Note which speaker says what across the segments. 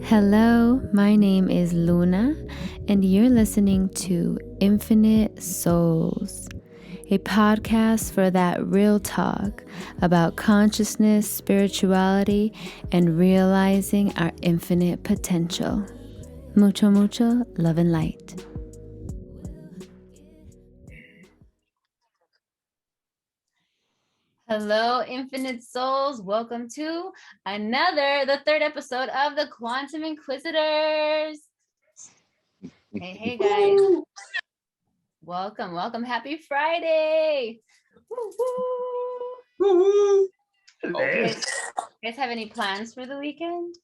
Speaker 1: Hello, my name is Luna, and you're listening to Infinite Souls, a podcast for that real talk about consciousness, spirituality, and realizing our infinite potential. Mucho, mucho love and light. Hello, Infinite Souls. Welcome to the third episode of the Quantum Inquisitors. Hey, guys. Welcome. Happy Friday.
Speaker 2: Woo-hoo.
Speaker 1: You guys have any plans for the weekend?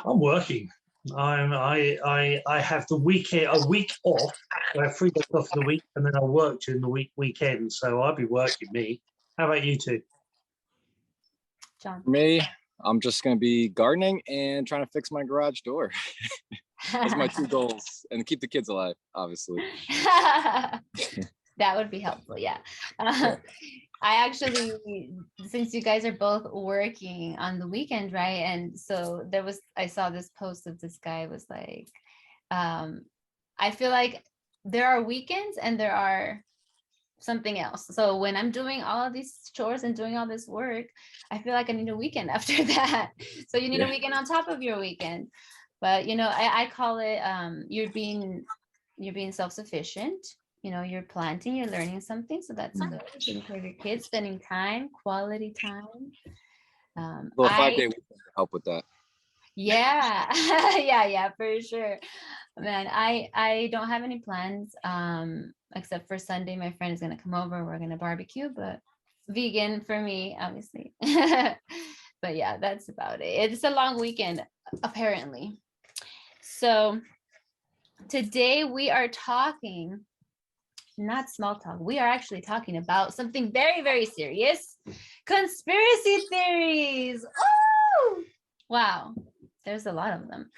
Speaker 2: I'm working. I have the weekend, a week off. I have 3 days off for the week, and then I work during the weekend. So I'll be working. Me. How about you two?
Speaker 1: John.
Speaker 3: Me, I'm just going to be gardening and trying to fix my garage door. Those are my 2 goals, and keep the kids alive, obviously.
Speaker 1: That would be helpful, yeah. I actually, since you guys are both working on the weekend, right? And so I saw this post of this guy was like, I feel like there are weekends and there are something else. So when I'm doing all of these chores and doing all this work, I feel like I need a weekend after that. So you need a weekend on top of your weekend. But I call it you're being self-sufficient. You're planting, you're learning something, so that's good. Taking care of your kids, spending time, quality time.
Speaker 3: Well, 5-day weekend to help with that.
Speaker 1: Yeah, yeah, for sure. Man, I don't have any plans except for Sunday. My friend is gonna come over. We're gonna barbecue, but vegan for me, obviously. But yeah, that's about it. It's a long weekend, apparently. So today we are talking, not small talk, we are actually talking about something very, very serious. Conspiracy theories. Oh, wow. There's a lot of them.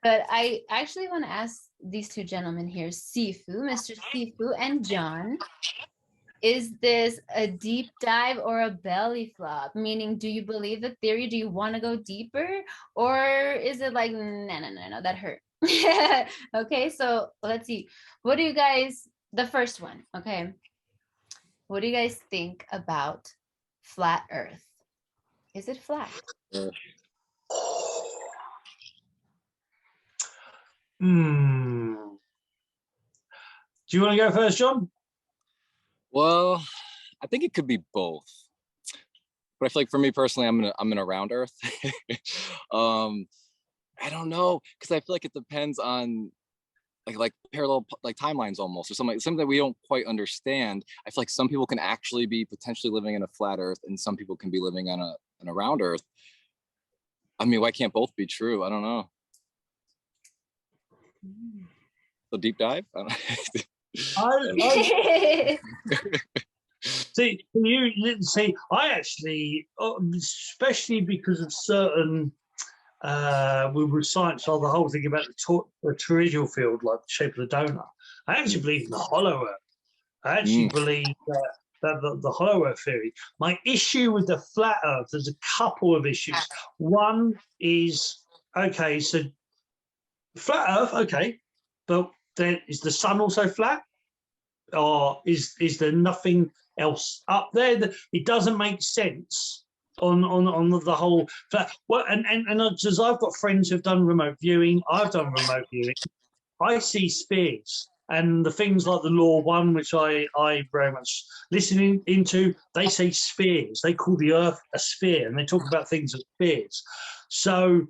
Speaker 1: But I actually want to ask these 2 gentlemen here, Sifu, Mr. Sifu, and John, is this a deep dive or a belly flop? Meaning, do you believe the theory? Do you want to go deeper? Or is it like, no, that hurt? Okay, so let's see. What do you guys, the first one, okay. What do you guys think about flat Earth? Is it flat?
Speaker 2: Do you want to go first, John?
Speaker 3: Well, I think it could be both. But I feel like for me personally, I'm in a round Earth. I don't know, because I feel like it depends on like parallel timelines almost, or something that we don't quite understand. I feel like some people can actually be potentially living in a flat Earth, and some people can be living on a round Earth. I mean, why can't both be true? I don't know. So deep dive.
Speaker 2: See, you didn't see. I actually, especially because of certain. We would science all the whole thing about the toroidal field, like the shape of the donut. I actually believe in the hollow Earth. I actually believe that the hollow Earth theory. My issue with the flat Earth, there's a couple of issues. One is, okay, so flat Earth, okay, but then is the sun also flat? Or is there nothing else up there? It doesn't make sense on the whole. Well, and as I've got friends who've done remote viewing, I've done remote viewing. I see spheres, and the things like the Law One, which I very much listening into, they say spheres. They call the Earth a sphere, and they talk about things as spheres. So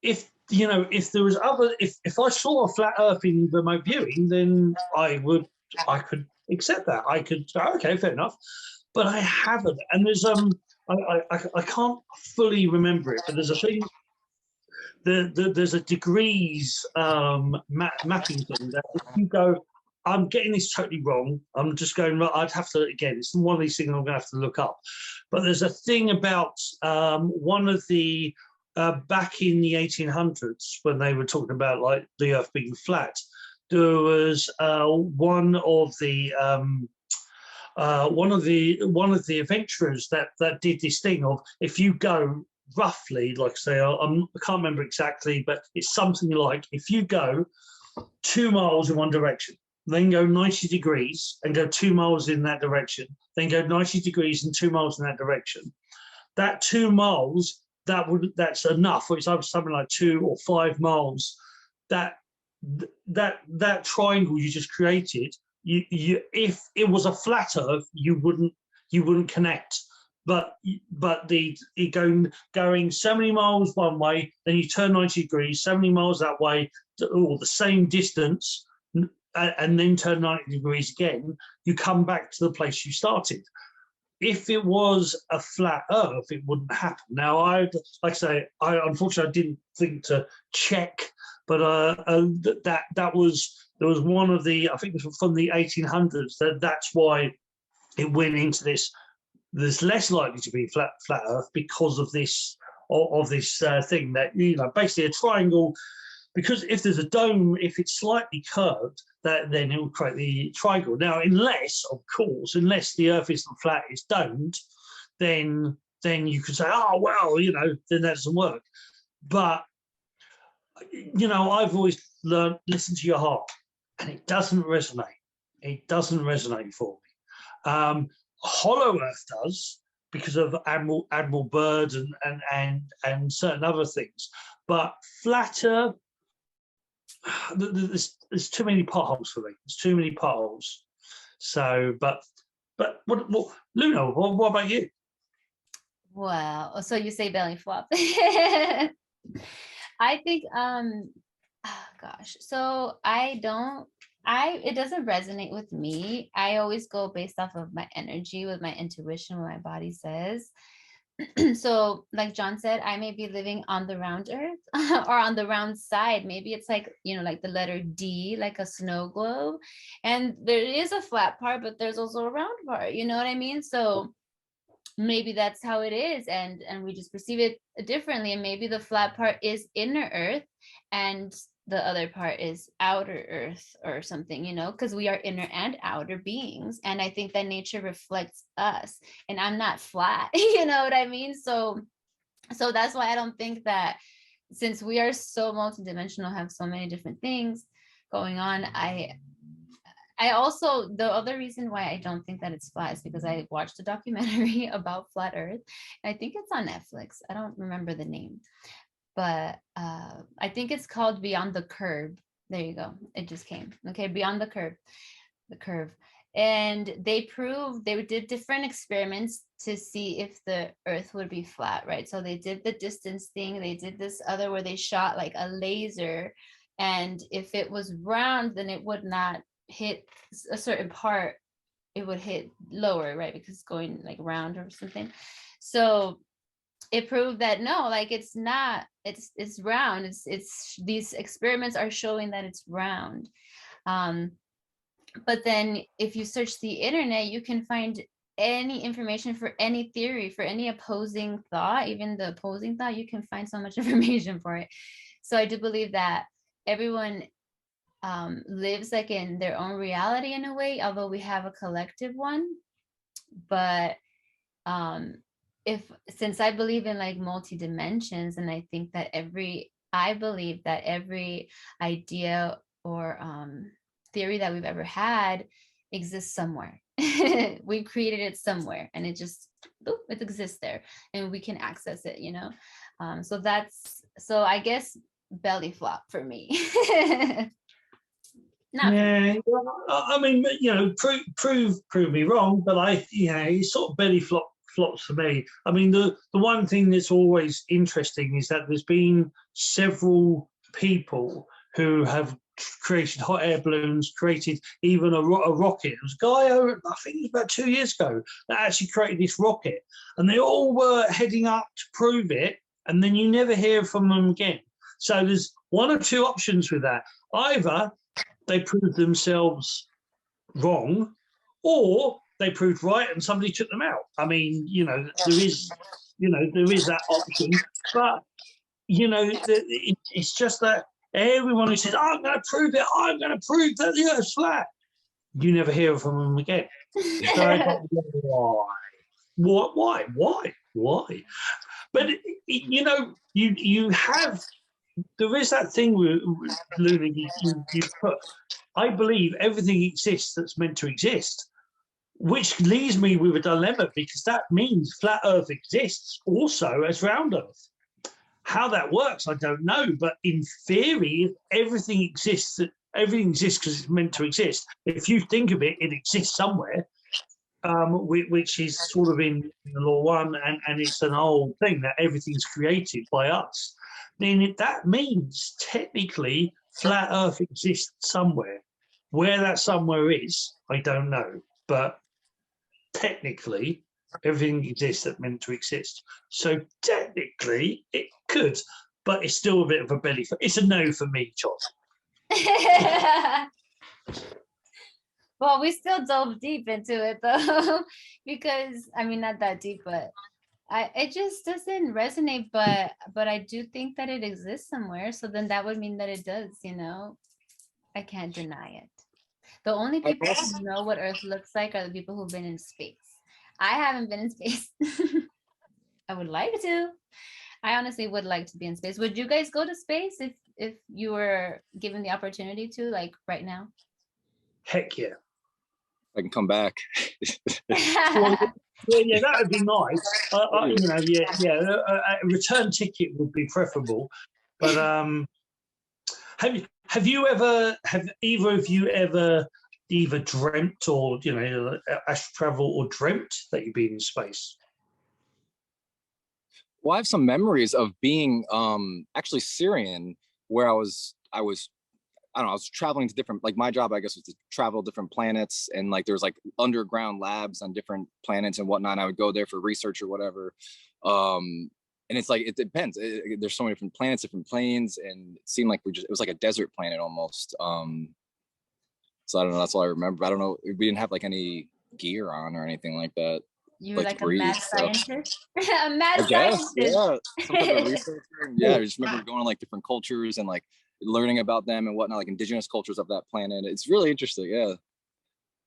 Speaker 2: if there was if I saw a flat Earth in remote viewing, then I could accept that. I could, okay, fair enough, but I haven't. And there's I can't fully remember it, but there's a thing. There's a degrees mapping thing that if you go, I'm getting this totally wrong. I'm just going. I'd have to again. It's one of these things I'm going to have to look up. But there's a thing about one of the back in the 1800s when they were talking about like the Earth being flat. There was one of the one of the adventurers that did this thing of, if you go roughly, like say, I can't remember exactly, but it's something like, if you go 2 miles in one direction, then go 90 degrees and go 2 miles in that direction, then go 90 degrees and 2 miles in that direction, that 2 miles, that's enough. Or it's something like 2 or 5 miles. That triangle you just created, you if it was a flat Earth, you wouldn't connect. But going so many miles one way, then you turn 90 degrees, so many miles that way, or the same distance, and then turn 90 degrees again, you come back to the place you started. If it was a flat Earth, it wouldn't happen. Now, I unfortunately I didn't think to check, but there was one of the, I think it was from the 1800s, that's why it went into this. There's less likely to be flat Earth because of this thing that, basically a triangle. Because if there's a dome, if it's slightly curved, then it will create the triangle. Now, unless the Earth isn't flat, it's domed, then you could say, oh well, then that doesn't work. But I've always learned, listen to your heart, and it doesn't resonate. It doesn't resonate for me. Hollow Earth does, because of Admiral Byrd and certain other things, but flat Earth, there's too many potholes for me. There's too many potholes. So, but what Luna? What about you?
Speaker 1: Well, so you say belly flop. I think gosh, so it doesn't resonate with me. I always go based off of my energy, with my intuition, what my body says. So like John said, I may be living on the round earth or on the round side. Maybe it's like, like the letter D, like a snow globe. And there is a flat part, but there's also a round part, you know what I mean? So maybe that's how it is. And we just perceive it differently. And maybe the flat part is inner earth and the other part is outer earth or something, because we are inner and outer beings. And I think that nature reflects us, and I'm not flat, you know what I mean? So that's why I don't think that, since we are so multidimensional, have so many different things going on, I also, the other reason why I don't think that it's flat is because I watched a documentary about flat earth. I think it's on Netflix. I don't remember the name, but I think it's called Beyond the Curve. There you go. It just came. Okay, Beyond the Curve. And they did different experiments to see if the earth would be flat, right? So they did the distance thing. They did this other where they shot like a laser. And if it was round, then it would not hit a certain part. It would hit lower, right? Because it's going like round or something. So it proved that no, like it's not, it's round. It's these experiments are showing that it's round. But then if you search the internet, you can find any information for any theory, for any opposing thought, even the opposing thought, you can find so much information for it. So I do believe that everyone lives like in their own reality in a way, although we have a collective one. But since I believe in like multi-dimensions, and I think that I believe that every idea or theory that we've ever had exists somewhere. We've created it somewhere, and it exists there, and we can access it, so I guess belly flop for me.
Speaker 2: Yeah, I mean, prove me wrong, but it's sort of belly flops for me. I mean, the one thing that's always interesting is that there's been several people who have created hot air balloons, created even a rocket. There was a guy, I think it was about 2 years ago, that actually created this rocket, and they all were heading up to prove it, and then you never hear from them again. So there's one or two options with that. Either they proved themselves wrong, or they proved right and somebody took them out. I mean, there is that option, but it's just that everyone who says, I'm going to prove it, I'm going to prove that the Earth's flat, you never hear from them again. So I thought, why? But you know, you have, there is that thing with Luna. You put, I believe everything exists that's meant to exist, which leaves me with a dilemma, because that means flat Earth exists also as round Earth. How that works, I don't know. But in theory, everything exists. Everything exists because it's meant to exist. If you think of it, it exists somewhere, which is sort of in the law one, and it's an old thing that everything's created by us. Then that means technically flat Earth exists somewhere. Where that somewhere is, I don't know. But technically, everything exists that's meant to exist. So technically, it could, but it's still a bit of a belly. It's a no for me, Charles.
Speaker 1: Well, we still dove deep into it though, because I mean, not that deep, but it just doesn't resonate. But I do think that it exists somewhere. So then that would mean that it does. You know, I can't deny it. The only people who know what Earth looks like are the people who've been in space. I haven't been in space. I would like to. I honestly would like to be in space. Would you guys go to space if you were given the opportunity to, like right now?
Speaker 2: Heck yeah.
Speaker 3: I can come back.
Speaker 2: Well, yeah, that would be nice. You know, a return ticket would be preferable. But have either of you ever either dreamt, or you know, astral travel, or dreamt that you've been in space?
Speaker 3: Well, I have some memories of being actually Syrian, where I was I don't know, I was traveling to different, like my job, I guess, was to travel different planets, and like there's like underground labs on different planets and whatnot. And I would go there for research or whatever. And it's like, it depends. There's so many different planets, different planes, and it seemed like it was like a desert planet almost. So I don't know, that's all I remember. I don't know, we didn't have like any gear on or anything like that.
Speaker 1: You were like a mad scientist? A mad
Speaker 3: scientist.
Speaker 1: Yeah,
Speaker 3: some type of researcher. Yeah, I just remember going to like different cultures and like learning about them and whatnot, like indigenous cultures of that planet. It's really interesting. Yeah,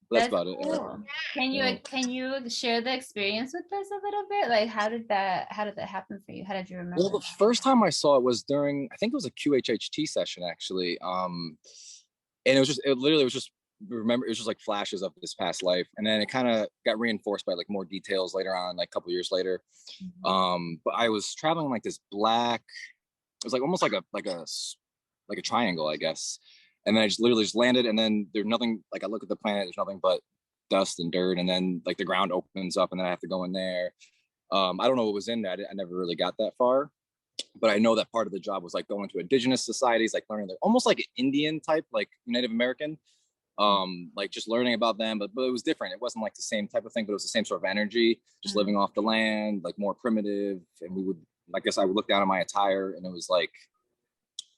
Speaker 3: that's about
Speaker 1: cool.
Speaker 3: it.
Speaker 1: Can you share the experience with us a little bit? Like, how did that happen for you? How did you remember?
Speaker 3: Well, the first time I saw it was during, I think it was a QHHT session actually. And it literally was just, remember, it was just like flashes of this past life, and then it kind of got reinforced by like more details later on, like a couple years later. But I was traveling like this black, it was like almost like a triangle, I guess. And then I just literally just landed, and then there's nothing, like I look at the planet, there's nothing but dust and dirt, and then like the ground opens up, and then I have to go in there. I don't know what was in that. I never really got that far, but I know that part of the job was like going to indigenous societies, like learning, like almost like an Indian type, like Native American, like just learning about them, but it was different. It wasn't like the same type of thing, but it was the same sort of energy, just living off the land, like more primitive. And we would, I guess I would look down at my attire, and it was like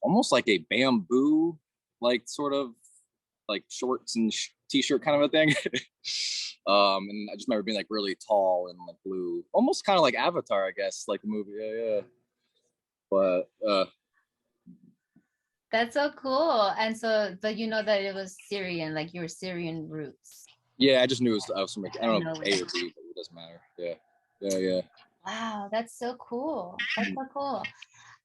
Speaker 3: almost like a bamboo, like sort of like shorts and t-shirt kind of a thing. And I just remember being like really tall and like blue, almost kind of like Avatar, I guess, like the movie. Yeah. But
Speaker 1: that's so cool. And so, but you know that it was Syrian, like your Syrian roots.
Speaker 3: Yeah, I just knew it was from, I don't know, A or B, but it doesn't matter. Yeah.
Speaker 1: Wow, that's so cool. That's so cool.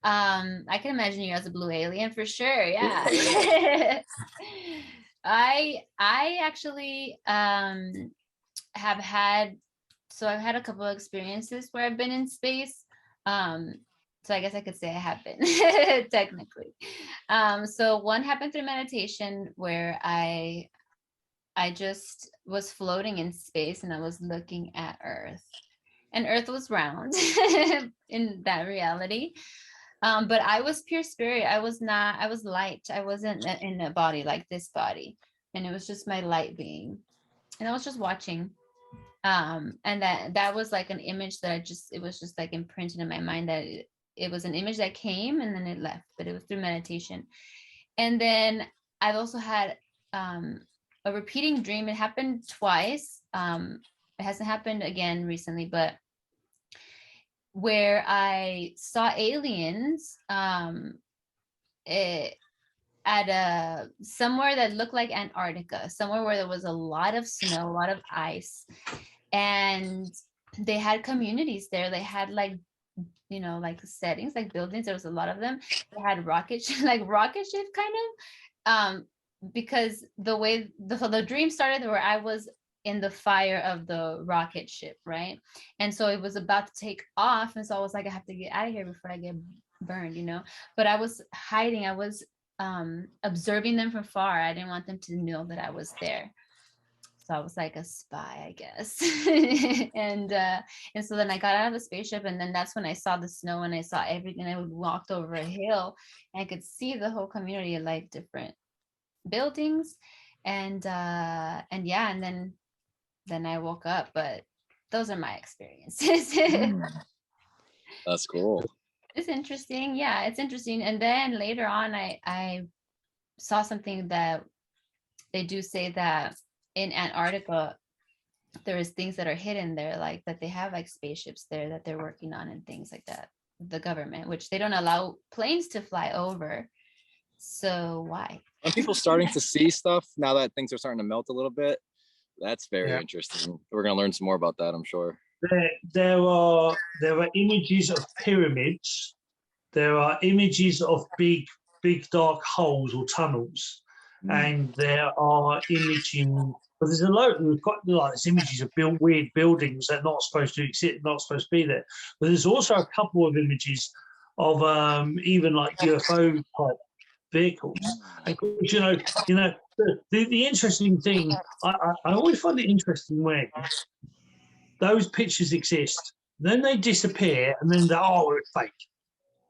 Speaker 1: I can imagine you as a blue alien for sure. Yeah. I actually have had, so I've had a couple of experiences where I've been in space. So I guess I could say I have been technically. So one happened through meditation where I just was floating in space and I was looking at Earth, and Earth was round in that reality. But I was pure spirit. I was light. I wasn't in a body like this body. And it was just my light being. And I was just watching. And that was like an image that it was just like imprinted in my mind, that it was an image that came and then it left, but it was through meditation. And then I've also had a repeating dream. It happened twice. It hasn't happened again recently, but where I saw aliens. I at a somewhere that looked like Antarctica, somewhere where there was a lot of snow, a lot of ice, and they had communities there. They had like, you know, like settings, like buildings. There was a lot of them. They had like rocket ship kind of, because the way the dream started where I was in the fire of the rocket ship, right? And so it was about to take off, and so I was like, I have to get out of here before I get burned, you know. But I was hiding. I was observing them from far. I didn't want them to know that I was there. So I was like a spy, I guess. and so then I got out of the spaceship, and then that's when I saw the snow and I saw everything. I walked over a hill and I could see the whole community, like different buildings, and yeah, and then I woke up. But those are my experiences.
Speaker 3: That's cool.
Speaker 1: It's interesting. Yeah, it's interesting. And then later on, I saw something that they do say that in Antarctica, there is things that are hidden there, like that they have like spaceships there that they're working on and things like that. The government, which they don't allow planes to fly over. So why?
Speaker 3: Are people starting to see stuff now that things are starting to melt a little bit? That's very
Speaker 2: Yeah.
Speaker 3: interesting. We're going to learn some more about that, I'm sure.
Speaker 2: There are images of pyramids. There are images of big dark holes or tunnels, and there are images. But there's a lot. We've got like there's images of weird buildings that are not supposed to exist, not supposed to be there. But there's also a couple of images of even like UFO type vehicles. And you know, the interesting thing, I always find it interesting when those pictures exist, then they disappear, and then it's fake.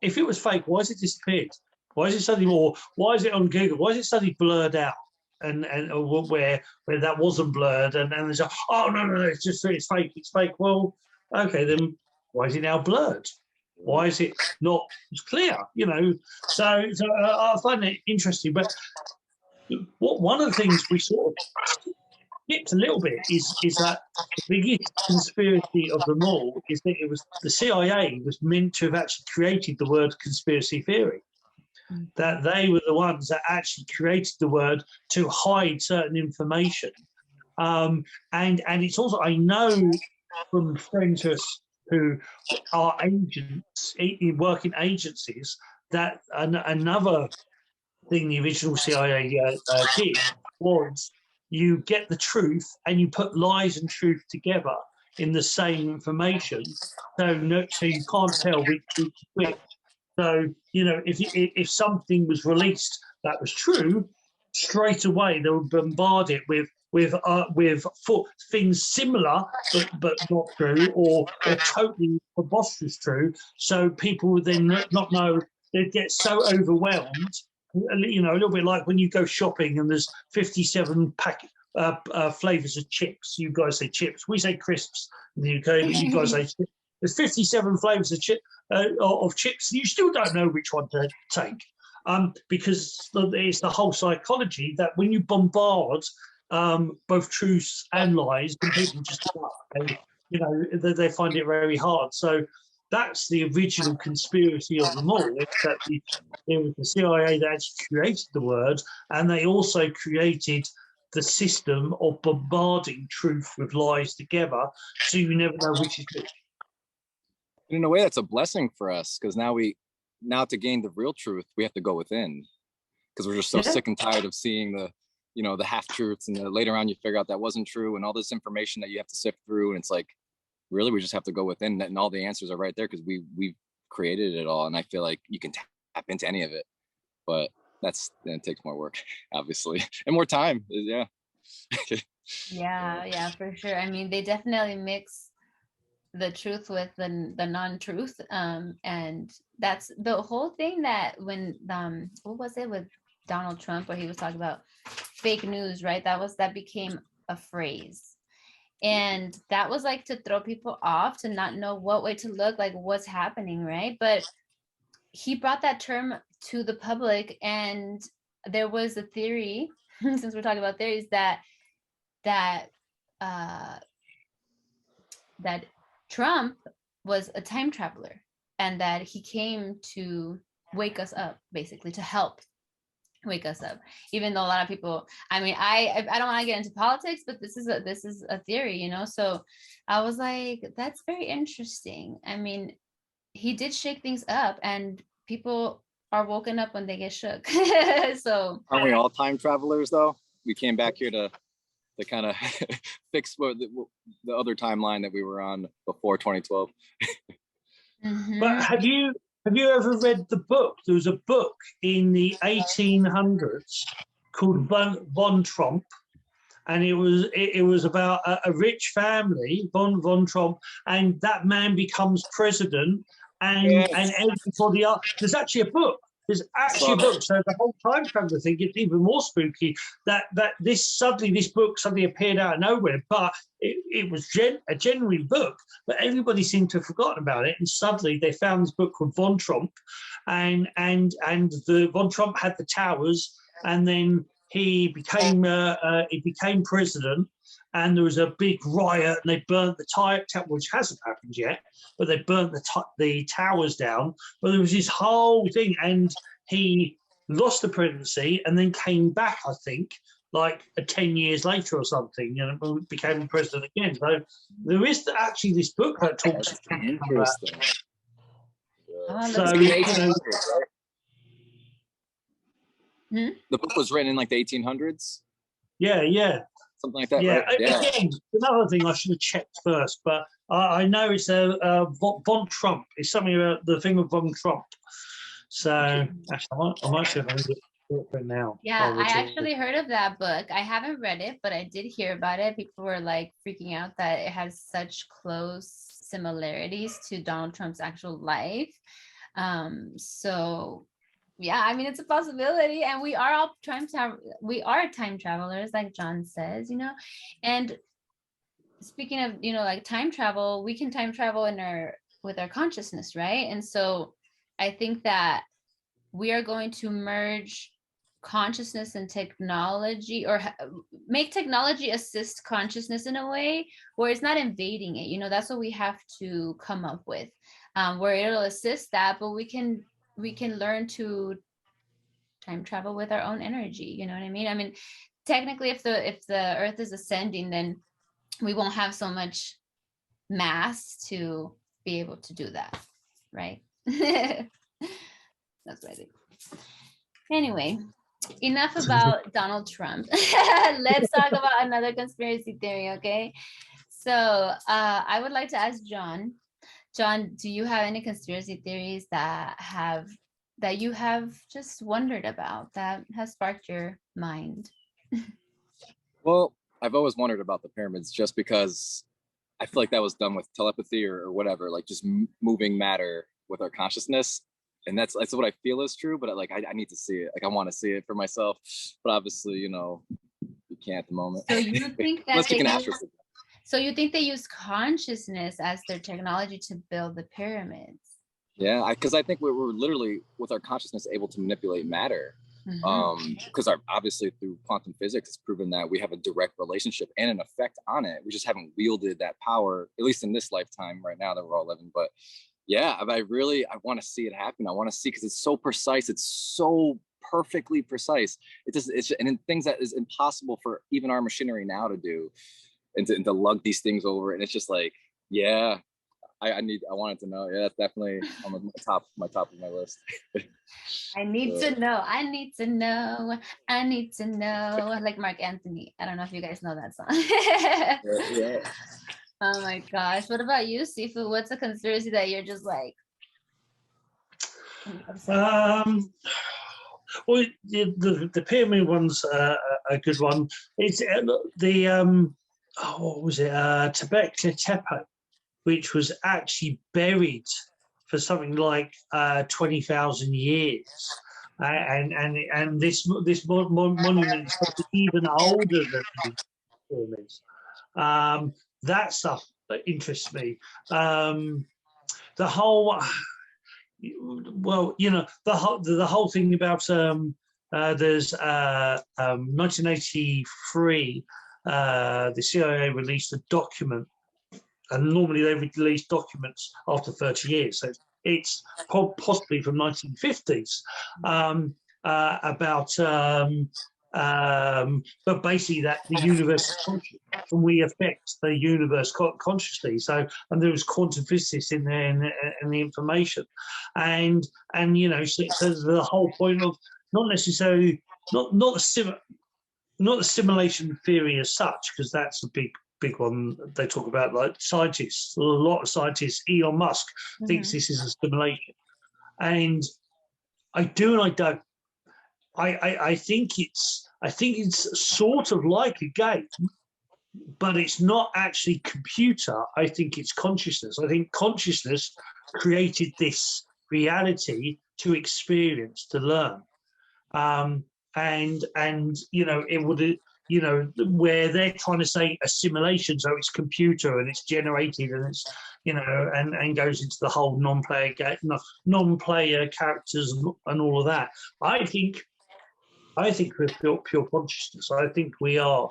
Speaker 2: If it was fake, why has it disappeared? Why is it suddenly more? Why is it on Google? Why is it suddenly blurred out? And where that wasn't blurred, and there's no, it's fake, it's fake. Well, okay, then why is it now blurred? Why is it not clear? You know, so I find it interesting. But one of the things we sort of skipped a little bit is that the biggest conspiracy of them all is that it was the CIA was meant to have actually created the word conspiracy theory. That they were the ones that actually created the word to hide certain information. And it's also, I know from friends who are agents, work in agencies, that another thing the original CIA did was you get the truth and you put lies and truth together in the same information, so you can't tell which is which. So you know, if something was released that was true, straight away they would bombard it with things similar but not true, or totally preposterous true. So people would then not know. They'd get so overwhelmed. You know, a little bit like when you go shopping and there's 57 flavors of chips. You guys say chips. We say crisps in the UK, but you guys say chips. There's 57 flavors of chips. You still don't know which one to take, because it's the whole psychology that when you bombard both truths and lies, people just they find it very hard. So that's the original conspiracy of them all. It's that it was the CIA that actually created the word, and they also created the system of bombarding truth with lies together, so you never know which is which.
Speaker 3: In a way, that's a blessing for us, because now to gain the real truth, we have to go within, because we're just so sick and tired of seeing the half truths, and later on you figure out that wasn't true, and all this information that you have to sift through, and it's like, really, we just have to go within, and all the answers are right there because we've created it all. And I feel like you can tap into any of it, but it takes more work, obviously, and more time. Yeah.
Speaker 1: Yeah, for sure. I mean, they definitely mix the truth with the non-truth, and that's the whole thing. That when what was it with Donald Trump, where he was talking about fake news, right? That became a phrase. And that was like to throw people off, to not know what way to look, like what's happening, right? But he brought that term to the public, and there was a theory, since we're talking about theories, that Trump was a time traveler, and that he came to wake us up, basically to help wake us up. Even though a lot of people, I mean, I don't want to get into politics, but this is a theory, you know. So I was like, that's very interesting. I mean, he did shake things up, and people are woken up when they get shook. So
Speaker 3: aren't we all time travelers though? We came back here to kind of fix the other timeline that we were on before 2012.
Speaker 2: But have you ever read the book? There was a book in the 1800s called Von Trump, and it was about a rich family, Von Trump, and that man becomes president, and everybody else. There's actually a book. There's actually a book. So the whole time traveler thing gets even more spooky. That this book suddenly appeared out of nowhere, but it was a genuine book, but everybody seemed to have forgotten about it. And suddenly they found this book called Von Trump, and the Von Trump had the towers, and then he became president, and there was a big riot, and they burnt the tower, which hasn't happened yet, but they burnt the towers down. But there was this whole thing, and he lost the presidency and then came back, I think, like 10 years later or something, and became president again. So there is actually this book that talks about.
Speaker 3: Interesting.
Speaker 2: So,
Speaker 3: the book was written in like the 1800s.
Speaker 2: Yeah.
Speaker 3: Something like that.
Speaker 2: Yeah.
Speaker 3: Right? Yeah.
Speaker 2: Again, another thing I should have checked first, but I know it's Von Trump. It's something about the thing of Von Trump. So actually, I might see if I can get it for now.
Speaker 1: Yeah, I actually heard of that book. I haven't read it, but I did hear about it. People were like freaking out that it has such close similarities to Donald Trump's actual life. So yeah, I mean, it's a possibility, and we are all time travelers, like John says, you know. And speaking of, you know, like time travel, we can time travel with our consciousness, right? And so I think that we are going to merge consciousness and technology, or make technology assist consciousness in a way where it's not invading it. You know, that's what we have to come up with, where it'll assist that, but we can learn to time travel with our own energy. You know what I mean? I mean, technically, if the Earth is ascending, then we won't have so much mass to be able to do that, right? That's what I think. Anyway, enough about Donald Trump. Let's talk about another conspiracy theory, okay? So I would like to ask John, do you have any conspiracy theories that you have just wondered about, that has sparked your mind?
Speaker 3: Well, I've always wondered about the pyramids, just because I feel like that was done with telepathy or whatever, like just moving matter with our consciousness. And that's what I feel is true, but like I need to see it. Like I want to see it for myself, but obviously, you know, you can't at the moment.
Speaker 1: So you think that
Speaker 3: so
Speaker 1: you think they use consciousness as their technology to build the pyramids?
Speaker 3: Yeah, because I think we're literally, with our consciousness, able to manipulate matter. Because obviously through quantum physics, it's proven that we have a direct relationship and an effect on it. We just haven't wielded that power, at least in this lifetime right now that we're all living. But yeah, I want to see it happen. I want to see, because it's so precise. It's so perfectly precise. And in things that is impossible for even our machinery now to do, and to lug these things over. And it's just like, yeah, I wanted to know. Yeah, that's definitely on my top of my list.
Speaker 1: I need to know. I need to know. I need to know. Like Mark Anthony. I don't know if you guys know that song.
Speaker 3: Yeah.
Speaker 1: Oh my gosh. What about you, Sifu? What's a conspiracy that you're just like?
Speaker 2: Well, the pyramid one's a good one. It's what was it? Göbekli Tepe, which was actually buried for something like 20,000 years, and this monument is even older than the pyramids. That stuff interests me. The whole, well, you know, the whole thing about there's 1983, the CIA released a document. And normally they release documents after 30 years. So it's possibly from 1950s. about but basically that the universe is conscious and we affect the universe consciously. So, and there was quantum physics in there in the information, and you know, so the whole point of not necessarily not the simulation theory as such, because that's a big one they talk about, like scientists, a lot of scientists. Elon Musk thinks this is a simulation, and I do and I don't. I think it's sort of like a game, but it's not actually computer. I think it's consciousness. I think consciousness created this reality to experience, to learn. And you know, it would, you know, where they're trying to say a simulation, so it's computer and it's generated and it's, you know, and goes into the whole non-player characters and all of that. I think we're pure consciousness. I think we are.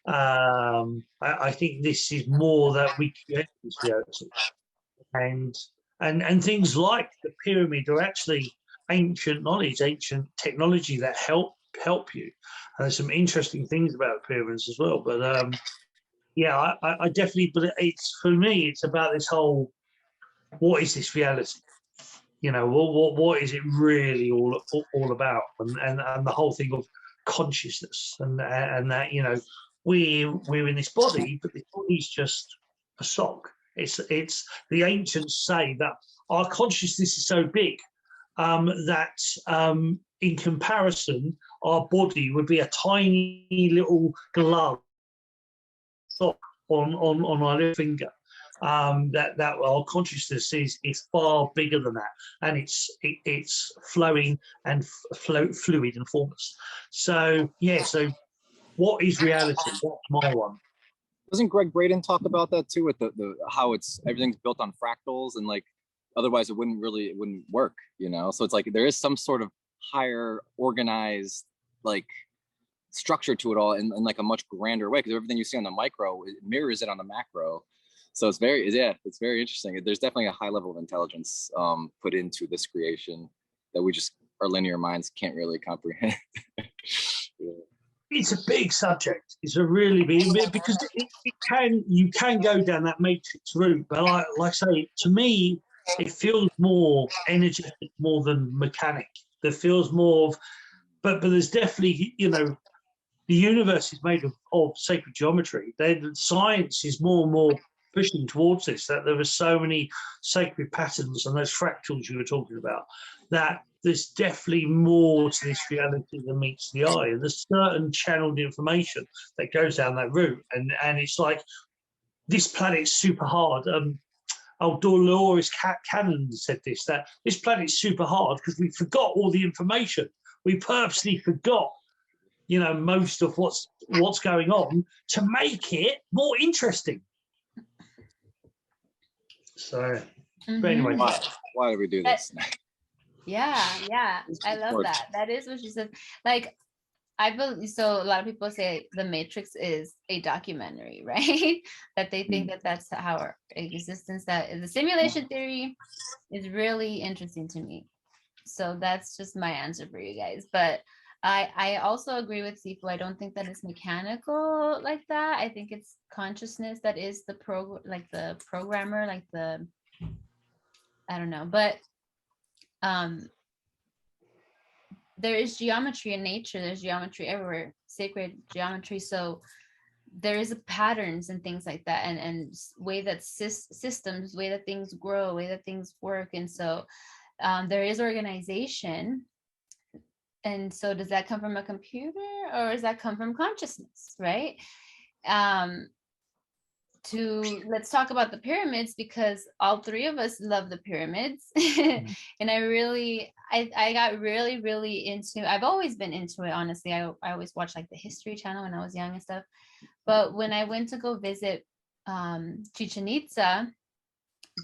Speaker 2: I think this is more that we create this reality, and things like the pyramid are actually ancient knowledge, ancient technology that help you. And there's some interesting things about pyramids as well. But yeah, I definitely. But it's, for me, it's about this whole, what is this reality? You know, what is it really all about? And the whole thing of consciousness, and that, you know, we're in this body, but this body's just a sock. It's the ancients say that our consciousness is so big that in comparison, our body would be a tiny little glove sock on our little finger. That our consciousness is far bigger than that, and it's flowing and fluid and formless. So yeah, so what is reality? That's my one.
Speaker 3: Doesn't Greg Braden talk about that too, with the how it's everything's built on fractals, and like otherwise it wouldn't work, you know? So it's like there is some sort of higher organized like structure to it all in like a much grander way, because everything you see on the micro, it mirrors it on the macro. So it's very interesting. There's definitely a high level of intelligence put into this creation that our linear minds can't really comprehend. Yeah.
Speaker 2: It's a big subject. It's a really big, because you can go down that matrix route, but like I say, to me, it feels more energetic more than mechanic. There feels more of, but there's definitely, you know, the universe is made of sacred geometry. Science is more and more pushing towards this, that there are so many sacred patterns and those fractals you were talking about, that there's definitely more to this reality than meets the eye. And there's certain channeled information that goes down that route. And it's like, this planet's super hard. Dolores Cannon said this, that this planet's super hard because we forgot all the information. We purposely forgot, you know, most of what's going on to make it more interesting. So, but anyway,
Speaker 3: why do we do this?
Speaker 1: Yeah, I love that. That is what she said. Like, I believe, so a lot of people say The Matrix is a documentary, right? That they think that that's how our existence, that the simulation theory is really interesting to me. So that's just my answer for you guys. But I also agree with Sifu. I don't think that it's mechanical like that. I think it's consciousness that is the programmer, like the, I don't know, but there is geometry in nature. There's geometry everywhere, sacred geometry. So there is patterns and things like that, and way that systems, way that things grow, way that things work. And so there is organization. And so does that come from a computer, or does that come from consciousness, right? Let's talk about the pyramids, because all three of us love the pyramids. And I got really into, I've always been into it, honestly. I always watched like the History Channel when I was young and stuff. But when I went to go visit Chichen Itza,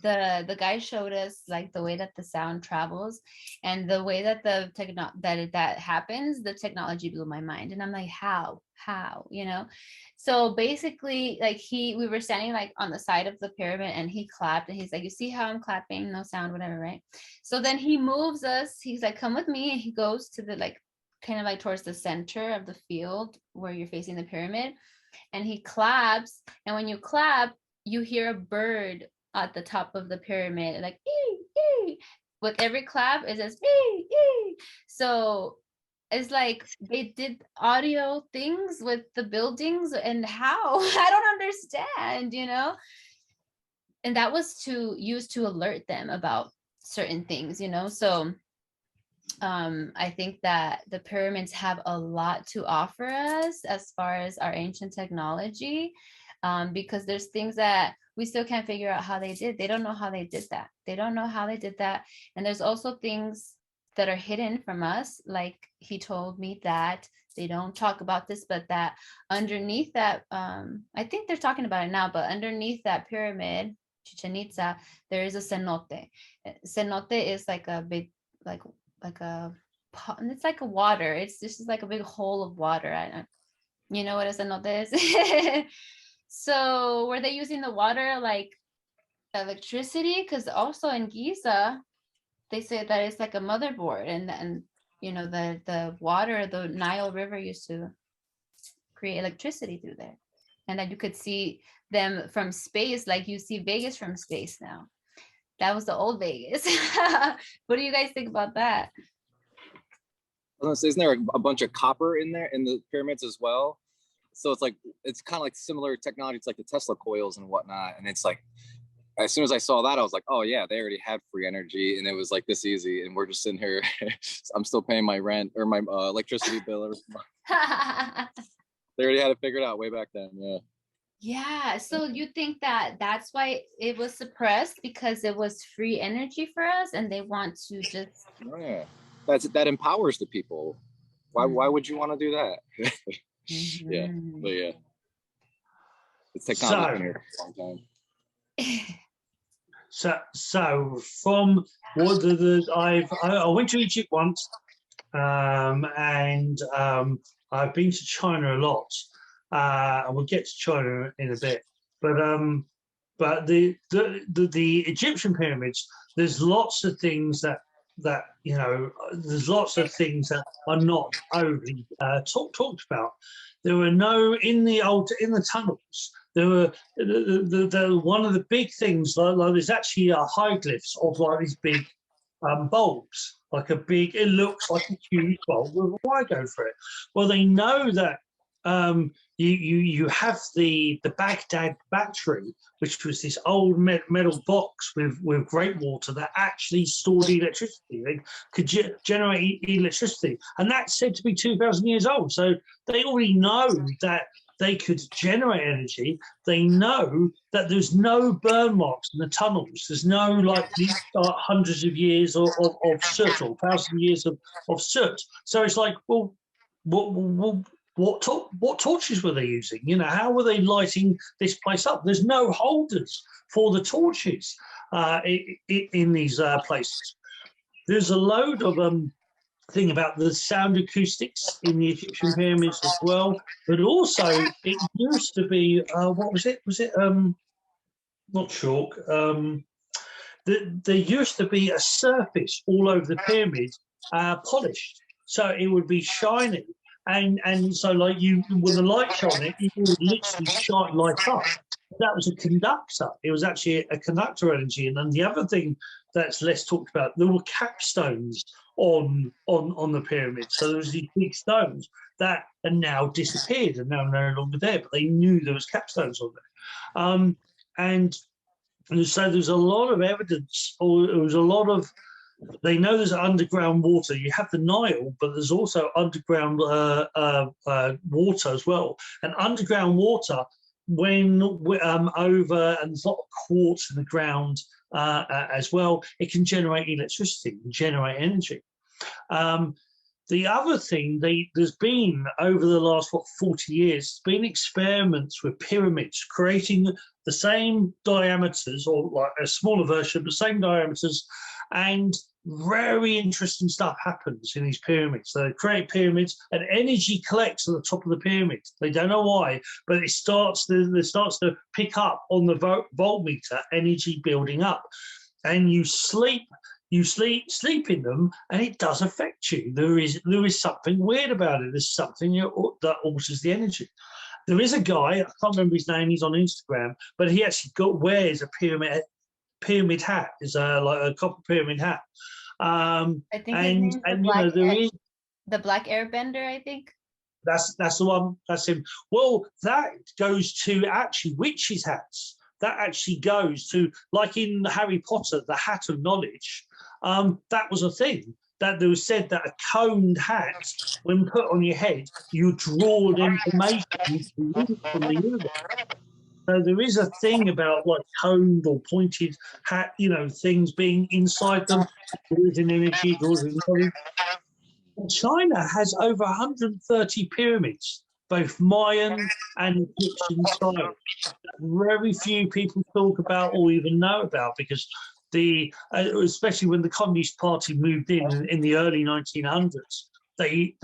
Speaker 1: the guy showed us like the way that the sound travels and the way that that happens. The technology blew my mind, and I'm like, how, you know? So basically, like, we were standing like on the side of the pyramid, and he clapped, and he's like, you see how I'm clapping, no sound, whatever, right? So then he moves us, he's like, come with me, and he goes to the like kind of like towards the center of the field where you're facing the pyramid, and he claps, and when you clap, you hear a bird at the top of the pyramid, like ee, ee. With every clap, it says ee, ee. So it's like they did audio things with the buildings, and how I don't understand, you know. And that was to use to alert them about certain things, you know. So I think that the pyramids have a lot to offer us as far as our ancient technology, because there's things that we still can't figure out how they did. They don't know how they did that. They don't know how they did that. And there's also things that are hidden from us. Like he told me that they don't talk about this, but that underneath that, I think they're talking about it now, but underneath that pyramid, Chichen Itza, there is a cenote. Cenote is like a big, like a pot, and it's like a water. It's just like a big hole of water. You know what a cenote is? So were they using the water like electricity? Because also in Giza, they say that it's like a motherboard, and you know the water, the Nile River used to create electricity through there, and that you could see them from space, like you see Vegas from space now. That was the old Vegas. What do you guys think about that?
Speaker 3: Isn't there a bunch of copper in there in the pyramids as well? So it's like, it's kind of like similar technology. It's like the Tesla coils and whatnot. And it's like, as soon as I saw that, I was like, oh yeah, they already had free energy, and it was like this easy. And we're just sitting here. I'm still paying my rent or my electricity bill every month. They already had it figured out way back then. Yeah.
Speaker 1: Yeah. So you think that that's why it was suppressed, because it was free energy for us, and they want to just.
Speaker 3: Oh, yeah. That empowers the people. Why would you want to do that? Yeah. But yeah. It's technology here for a long time.
Speaker 2: So from what I went to Egypt once, and I've been to China a lot, and we'll get to China in a bit. But the Egyptian pyramids, there's lots of things that you know, there's lots of things that are not overly talked about. There were no in the tunnels. There were one of the big things, like there's actually hieroglyphs of like these big bulbs, like a big. It looks like a huge bulb. Well, why go for it? Well, they know that you have the Baghdad battery, which was this old metal box with great water that actually stored electricity. They could generate electricity, and that's said to be 2,000 years old. So they already know that they could generate energy. They know that there's no burn marks in the tunnels. There's no like hundreds of years of soot, or 1,000 years of soot. So it's like, well, what torches were they using? You know, how were they lighting this place up? There's no holders for the torches in these places. There's a load of thing about the sound acoustics in the Egyptian pyramids as well, but also it used to be what was it? Was it not chalk? There used to be a surface all over the pyramids, polished, so it would be shiny. And so, like when the light shone it would literally light up. That was a conductor. It was actually a conductor energy. And then the other thing that's less talked about, there were capstones on the pyramid. So there was these big stones that are now disappeared and now no longer there. But they knew there was capstones on there, and so there's a lot of evidence, or there was a lot of. They know there's underground water. You have the Nile, but there's also underground water as well. And underground water, when over, and there's a lot of quartz in the ground as well, it can generate electricity, can generate energy. The other thing, there's been over the last 40 years, been experiments with pyramids creating the same diameters, or like a smaller version, the same diameters, and very interesting stuff happens in these pyramids. So they create pyramids, and energy collects at the top of the pyramid. They don't know why, but it starts to pick up on the voltmeter, energy building up. And you sleep you sleep in them, and it does affect you. There is something weird about it. There's something that alters the energy. There is a guy, I can't remember his name, he's on Instagram, but he actually wears a pyramid hat. It's like a copper pyramid hat.
Speaker 1: I think his name's the Black Airbender, I think.
Speaker 2: That's the one. That's him. Well, that goes to actually witches' hats. That actually goes to, like in Harry Potter, the Hat of Knowledge. That was a thing that there was said that a coned hat, when put on your head, you draw the information from the universe. So there is a thing about like coned or pointed hat, things being inside them. There is an energy, draws in knowledge. China has over 130 pyramids, both Mayan and Egyptian style. Very few people talk about or even know about, because especially when the Communist Party moved in the early 1900s, they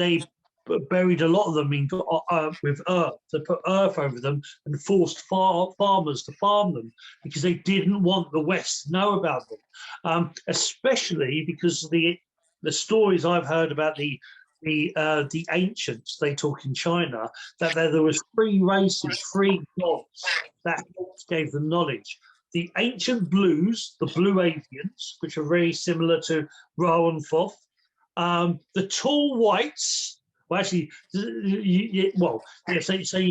Speaker 2: buried a lot of them with earth. They put earth over them and forced farmers to farm them because they didn't want the West to know about them, especially because the stories I've heard about the ancients, they talk in China, that there was three races, three gods that gave them knowledge. The ancient blues, the blue avians, which are very similar to Ra and Thoth. The tall whites, well, actually, so you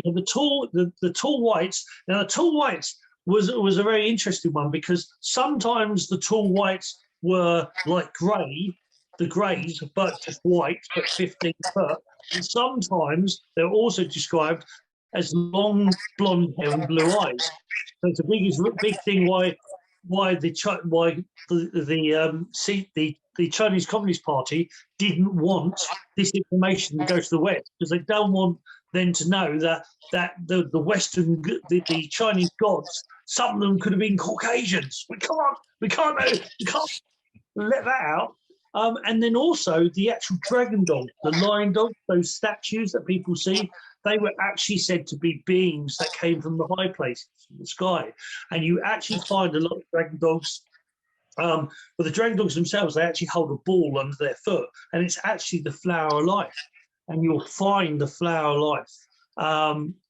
Speaker 2: have the tall whites. Now, the tall whites was a very interesting one, because sometimes the tall whites were like grey, the greys, but just white, but 15 foot. And sometimes they're also described as long blonde hair and blue eyes. So it's a big thing why the Chinese Communist Party didn't want this information to go to the West, because they don't want them to know that the Western the Chinese gods, some of them could have been Caucasians. We can't let that out. And then also the actual dragon dog, the lion dog, those statues that people see, they were actually said to be beings that came from the high places, from the sky. And you actually find a lot of dragon dogs. But the dragon dogs themselves, they actually hold a ball under their foot, and it's actually the flower of life. And you'll find the flower of life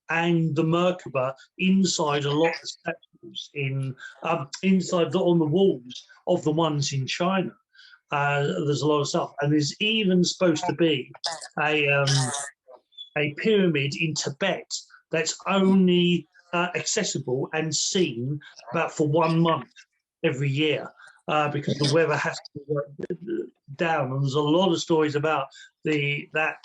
Speaker 2: and the Merkaba inside a lot of statues inside on the walls of the ones in China. There's a lot of stuff, and there's even supposed to be a pyramid in Tibet that's only accessible and seen about for 1 month every year, because the weather has to go down. And there's a lot of stories about that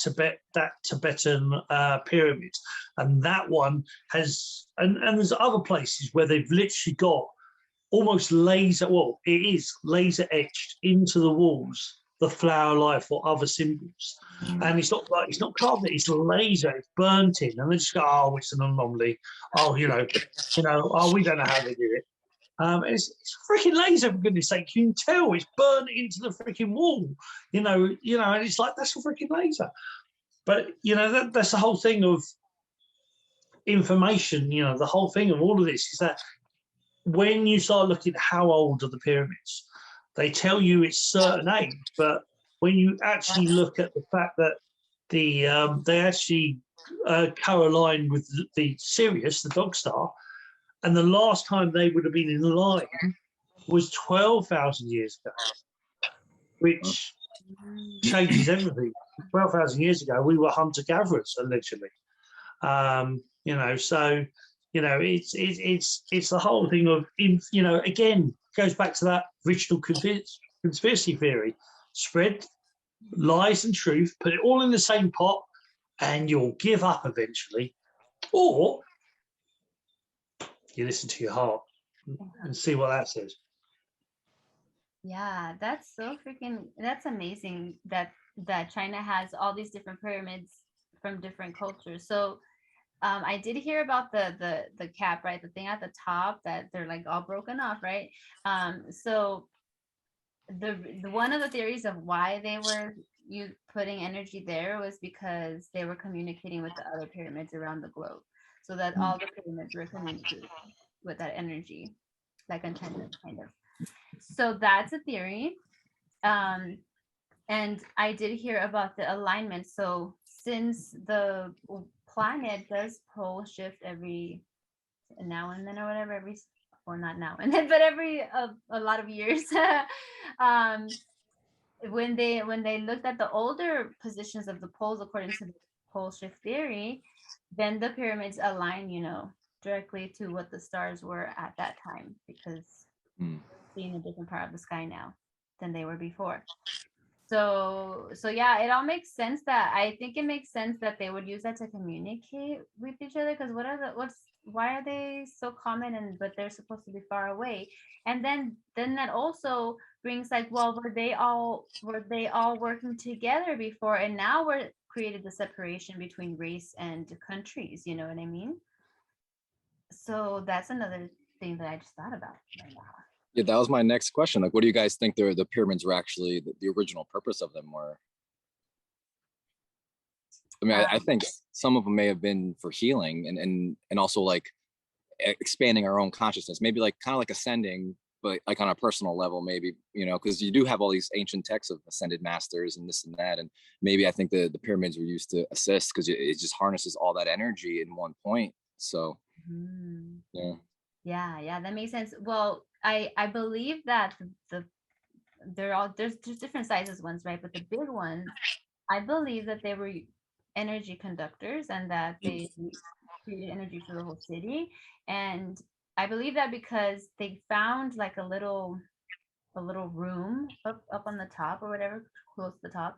Speaker 2: Tibetan pyramid, and that one has, and there's other places where they've literally got almost laser etched into the walls the flower life or other symbols. And it's not carved, it's laser, it's burnt in, and they just go, oh, it's an anomaly. Oh, we don't know how they do it. It's freaking laser, for goodness sake. You can tell it's burnt into the freaking wall, and it's like, that's a freaking laser. But that's the whole thing of information. The whole thing of all of this is that when you start looking at how old are the pyramids, they tell you it's certain age, but when you actually look at the fact that they actually co-align with the Sirius, the dog star, and the last time they would have been in line was 12,000 years ago, which changes everything. 12,000 years ago, we were hunter-gatherers, allegedly. So it's the whole thing of, again, goes back to that original conspiracy theory. Spread lies and truth, put it all in the same pot, and you'll give up eventually. Or you listen to your heart and see what that says.
Speaker 1: Yeah, that's amazing that China has all these different pyramids from different cultures. So I did hear about the cap, right? The thing at the top that they're like all broken off, right? So the one of the theories of why they were putting energy there was because they were communicating with the other pyramids around the globe, so that all the pyramids were connected with that energy, like antennas, kind of. So that's a theory. And I did hear about the alignment. So since the planet does pole shift every now and then or whatever, or not now and then, but every a lot of years, when they looked at the older positions of the poles according to the pole shift theory, then the pyramids align, directly to what the stars were at that time, because seeing a different part of the sky now than they were before. So yeah, it all makes sense. That I think it makes sense that they would use that to communicate with each other, because why are they so common, but they're supposed to be far away? And then that also brings like, well, were they all working together before, and now we're created the separation between race and countries, you know what I mean? So that's another thing that I just thought about right now.
Speaker 3: Yeah, that was my next question. Like, what do you guys think the pyramids were actually, the original purpose of them were? I mean, I think some of them may have been for healing and also like expanding our own consciousness, maybe like kind of like ascending, but like on a personal level, maybe, because you do have all these ancient texts of ascended masters and this and that. And maybe I think the pyramids were used to assist, because it just harnesses all that energy in one point. So, yeah.
Speaker 1: Yeah, that makes sense. Well, I believe that there's different sizes ones, right? But the big ones, I believe that they were energy conductors, and that they created energy for the whole city. And I believe that because they found like a little room up on the top or whatever, close to the top,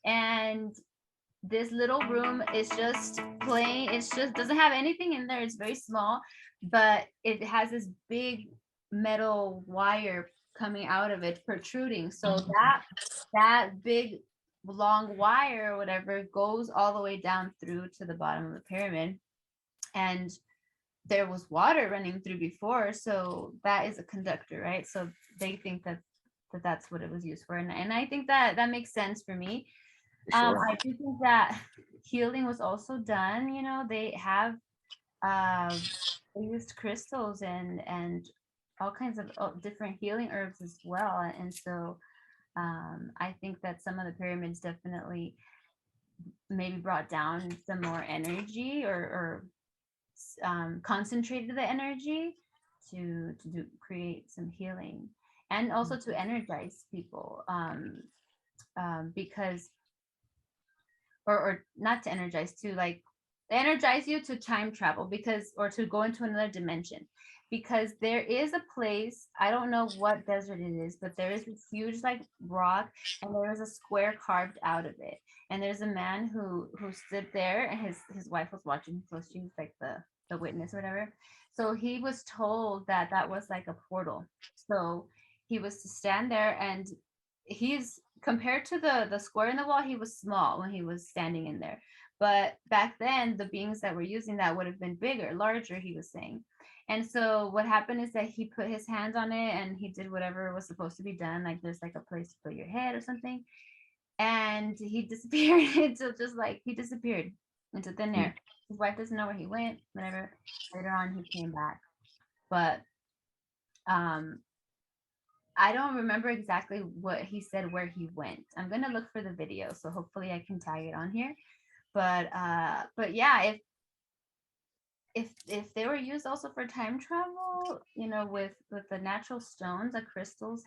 Speaker 1: and this little room is just plain, it's just doesn't have anything in there, it's very small, but it has this big metal wire coming out of it, protruding. So that big long wire or whatever goes all the way down through to the bottom of the pyramid, and there was water running through before, so that is a conductor, right? So they think that's what it was used for, and I think that makes sense for me.
Speaker 3: Sure.
Speaker 1: I do think that healing was also done. They have they used crystals and all kinds of different healing herbs as well. And so I think that some of the pyramids definitely maybe brought down some more energy, or concentrated the energy to create some healing, and also to energize people, because or not to energize, to like energize you to time travel, because, or to go into another dimension, because there is a place, I don't know what desert it is, but there is this huge like rock, and there is a square carved out of it, and there's a man who stood there, and his wife was watching, so she was like the witness or whatever. So he was told that was like a portal, so he was to stand there, and he's compared to the square in the wall, he was small when he was standing in there. But back then, the beings that were using that would have been bigger, larger, he was saying. And so what happened is that he put his hands on it, and he did whatever was supposed to be done. Like there's like a place to put your head or something. And he disappeared he disappeared into thin air. His wife doesn't know where he went, whatever. Later on, he came back. But I don't remember exactly what he said where he went. I'm gonna look for the video, so hopefully I can tag it on here. But yeah, if they were used also for time travel, with the natural stones, the crystals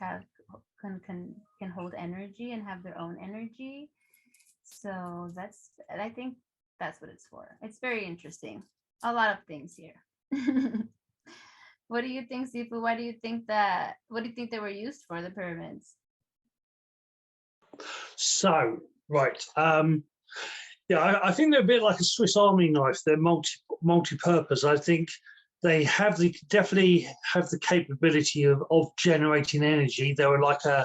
Speaker 1: can hold energy and have their own energy. So I think that's what it's for. It's very interesting. A lot of things here. What do you think, Sifu? What do you think they were used for, the pyramids?
Speaker 2: So, right. Yeah, I think they're a bit like a Swiss Army knife. They're multi-purpose. I think they definitely have the capability of generating energy. They were like I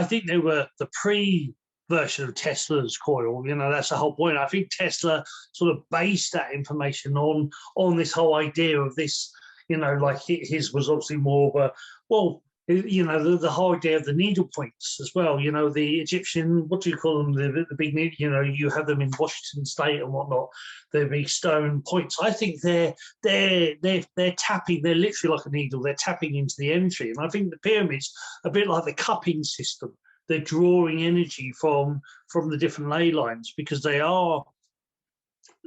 Speaker 2: think they were the version of Tesla's coil. That's the whole point. I think Tesla sort of based that information on this whole idea of this. Like his was obviously more of you know, the whole idea of the needle points as well. You know, the Egyptian, what do you call them? The big needle. You know, you have them in Washington State and whatnot. The big stone points. I think they're tapping. They're literally like a needle. They're tapping into the energy, and I think the pyramids a bit like the cupping system. They're drawing energy from the different ley lines because they are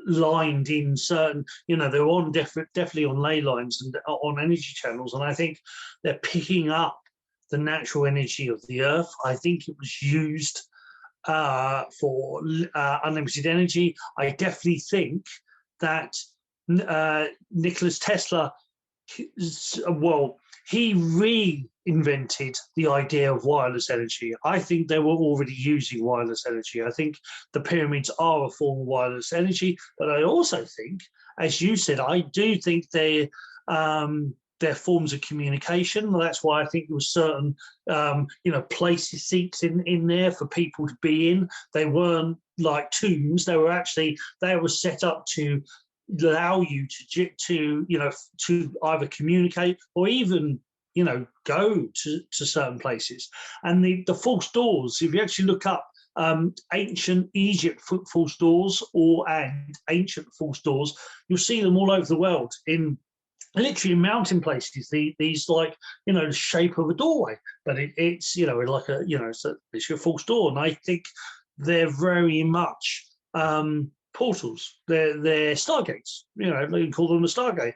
Speaker 2: lined in certain, you know, they're on definitely on ley lines and on energy channels, and I think they're picking up the natural energy of the earth. I think it was used for unlimited energy. I definitely think that Nikola Tesla, well, he reinvented the idea of wireless energy. I think they were already using wireless energy. I think the pyramids are a form of wireless energy, but I also think, as you said, I do think they're forms of communication. That's why I think there was certain, you know, places, seats in there for people to be in. They weren't like tombs. They were set up to allow you to you know, to either communicate or even, you know, go to certain places. And the false doors, if you actually look up ancient Egypt false doors and ancient false doors, you'll see them all over the world in literally mountain places. These like, you know, the shape of a doorway, but it's, you know, like a, you know, it's your false door. And I think they're very much portals. They're stargates. You know, they call them a stargate.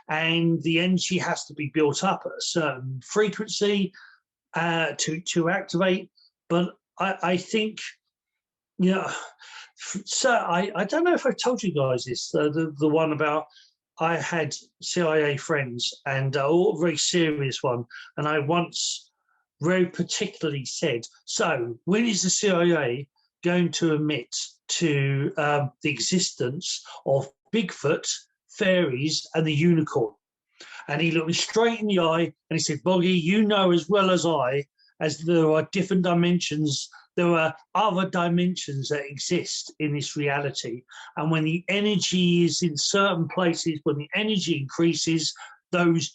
Speaker 2: And the energy has to be built up at a certain frequency to activate. But I think, you know, so I don't know if I've told you guys this, the one about, I had CIA friends, and a very serious one, and I once very particularly said, so when is the CIA going to admit to the existence of Bigfoot, fairies, and the unicorn? And he looked me straight in the eye and he said, Boggy, you know as well as I, as there are different dimensions, there are other dimensions that exist in this reality. And when the energy is in certain places, when the energy increases, those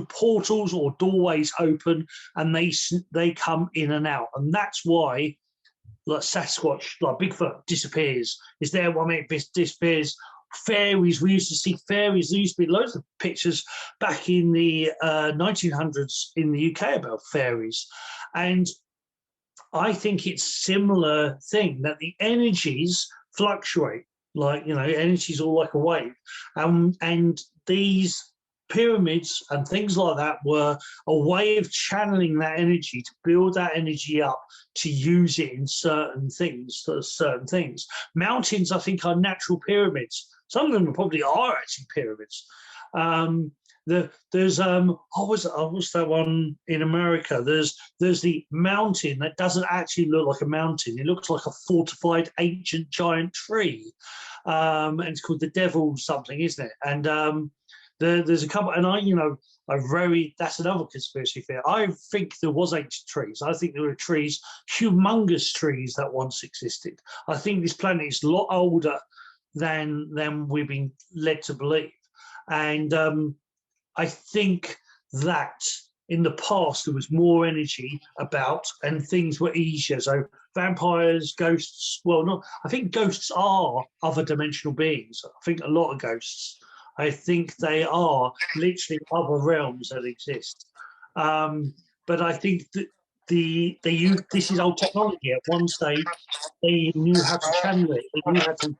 Speaker 2: portals or doorways open and they come in and out. And that's why, like Sasquatch, like Bigfoot disappears. Is there 1 minute, disappears. Fairies, we used to see fairies. There used to be loads of pictures back in the 1900s in the UK about fairies. And I think it's similar thing, that the energies fluctuate, like, you know, energy's all like a wave. And these pyramids and things like that were a way of channeling that energy, to build that energy up, to use it in certain things, Mountains, I think, are natural pyramids. Some of them probably are actually pyramids. There's what's that one in America? There's the mountain that doesn't actually look like a mountain. It looks like a fortified ancient giant tree, and it's called the Devil something, isn't it? And there's a couple, and that's another conspiracy theory. I think there was ancient trees. I think there were trees, humongous trees that once existed. I think this planet is a lot older than we've been led to believe. And I think that in the past there was more energy about and things were easier. So vampires, ghosts, I think ghosts are other dimensional beings. I think a lot of ghosts, I think they are literally other realms that exist. But I think that this is old technology. At one stage, they knew how to channel it. They knew how to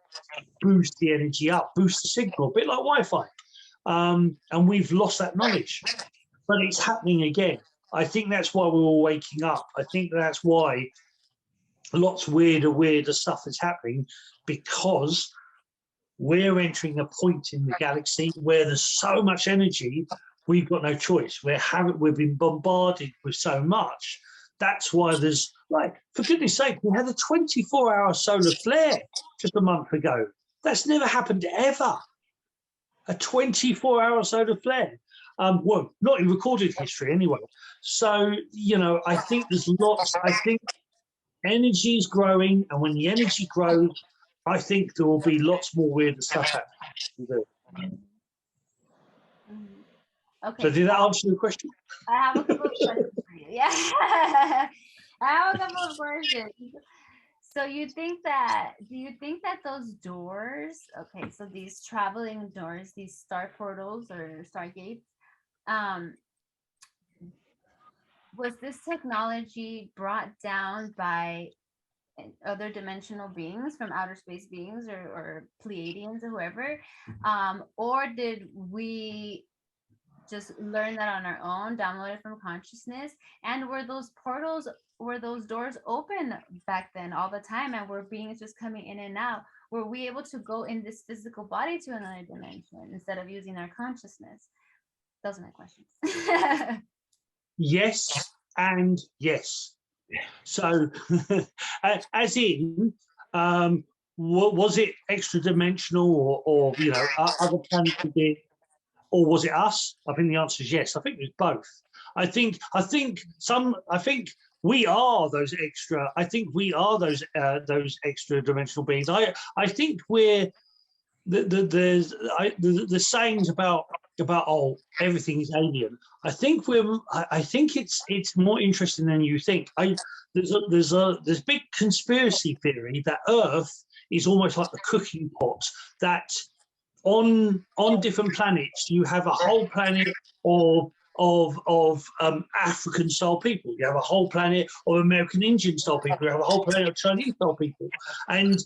Speaker 2: boost the energy up, boost the signal, a bit like Wi-Fi. And we've lost that knowledge, but it's happening again. I think that's why we're all waking up. I think that's why lots weirder stuff is happening, because we're entering a point in the galaxy where there's so much energy, we've got no choice. We've been bombarded with so much. That's why there's, like, for goodness sake, we had a 24-hour solar flare just a month ago. That's never happened ever. A 24-hour solar flare. Well, not in recorded history anyway. So, I think there's lots. I think energy is growing, and when the energy grows, I think there will be lots more weird stuff happening.
Speaker 1: Okay.
Speaker 2: So did that answer the question?
Speaker 1: I have a couple of questions for you. Yeah. I have a couple of questions. So do you think that those doors, okay, so these traveling doors, these star portals or stargates, um, was this technology brought down by other dimensional beings from outer space beings or Pleiadians or whoever? Or did we just learn that on our own, download it from consciousness? And were those portals, were those doors open back then all the time, and were beings just coming in and out? Were we able to go in this physical body to another dimension instead of using our consciousness? Those are my questions.
Speaker 2: Yes and yes. So, as in, was it extra dimensional, or you know, other planets did, or was it us? I think the answer is yes. I think it was both. I think we are those extra. I think we are those extra dimensional beings. I think we're the sayings about oh, everything is alien. I think it's more interesting than you think. There's big conspiracy theory that Earth is almost like the cooking pot, that on different planets you have a whole planet of African style people, you have a whole planet of American Indian style people, you have a whole planet of Chinese style people, and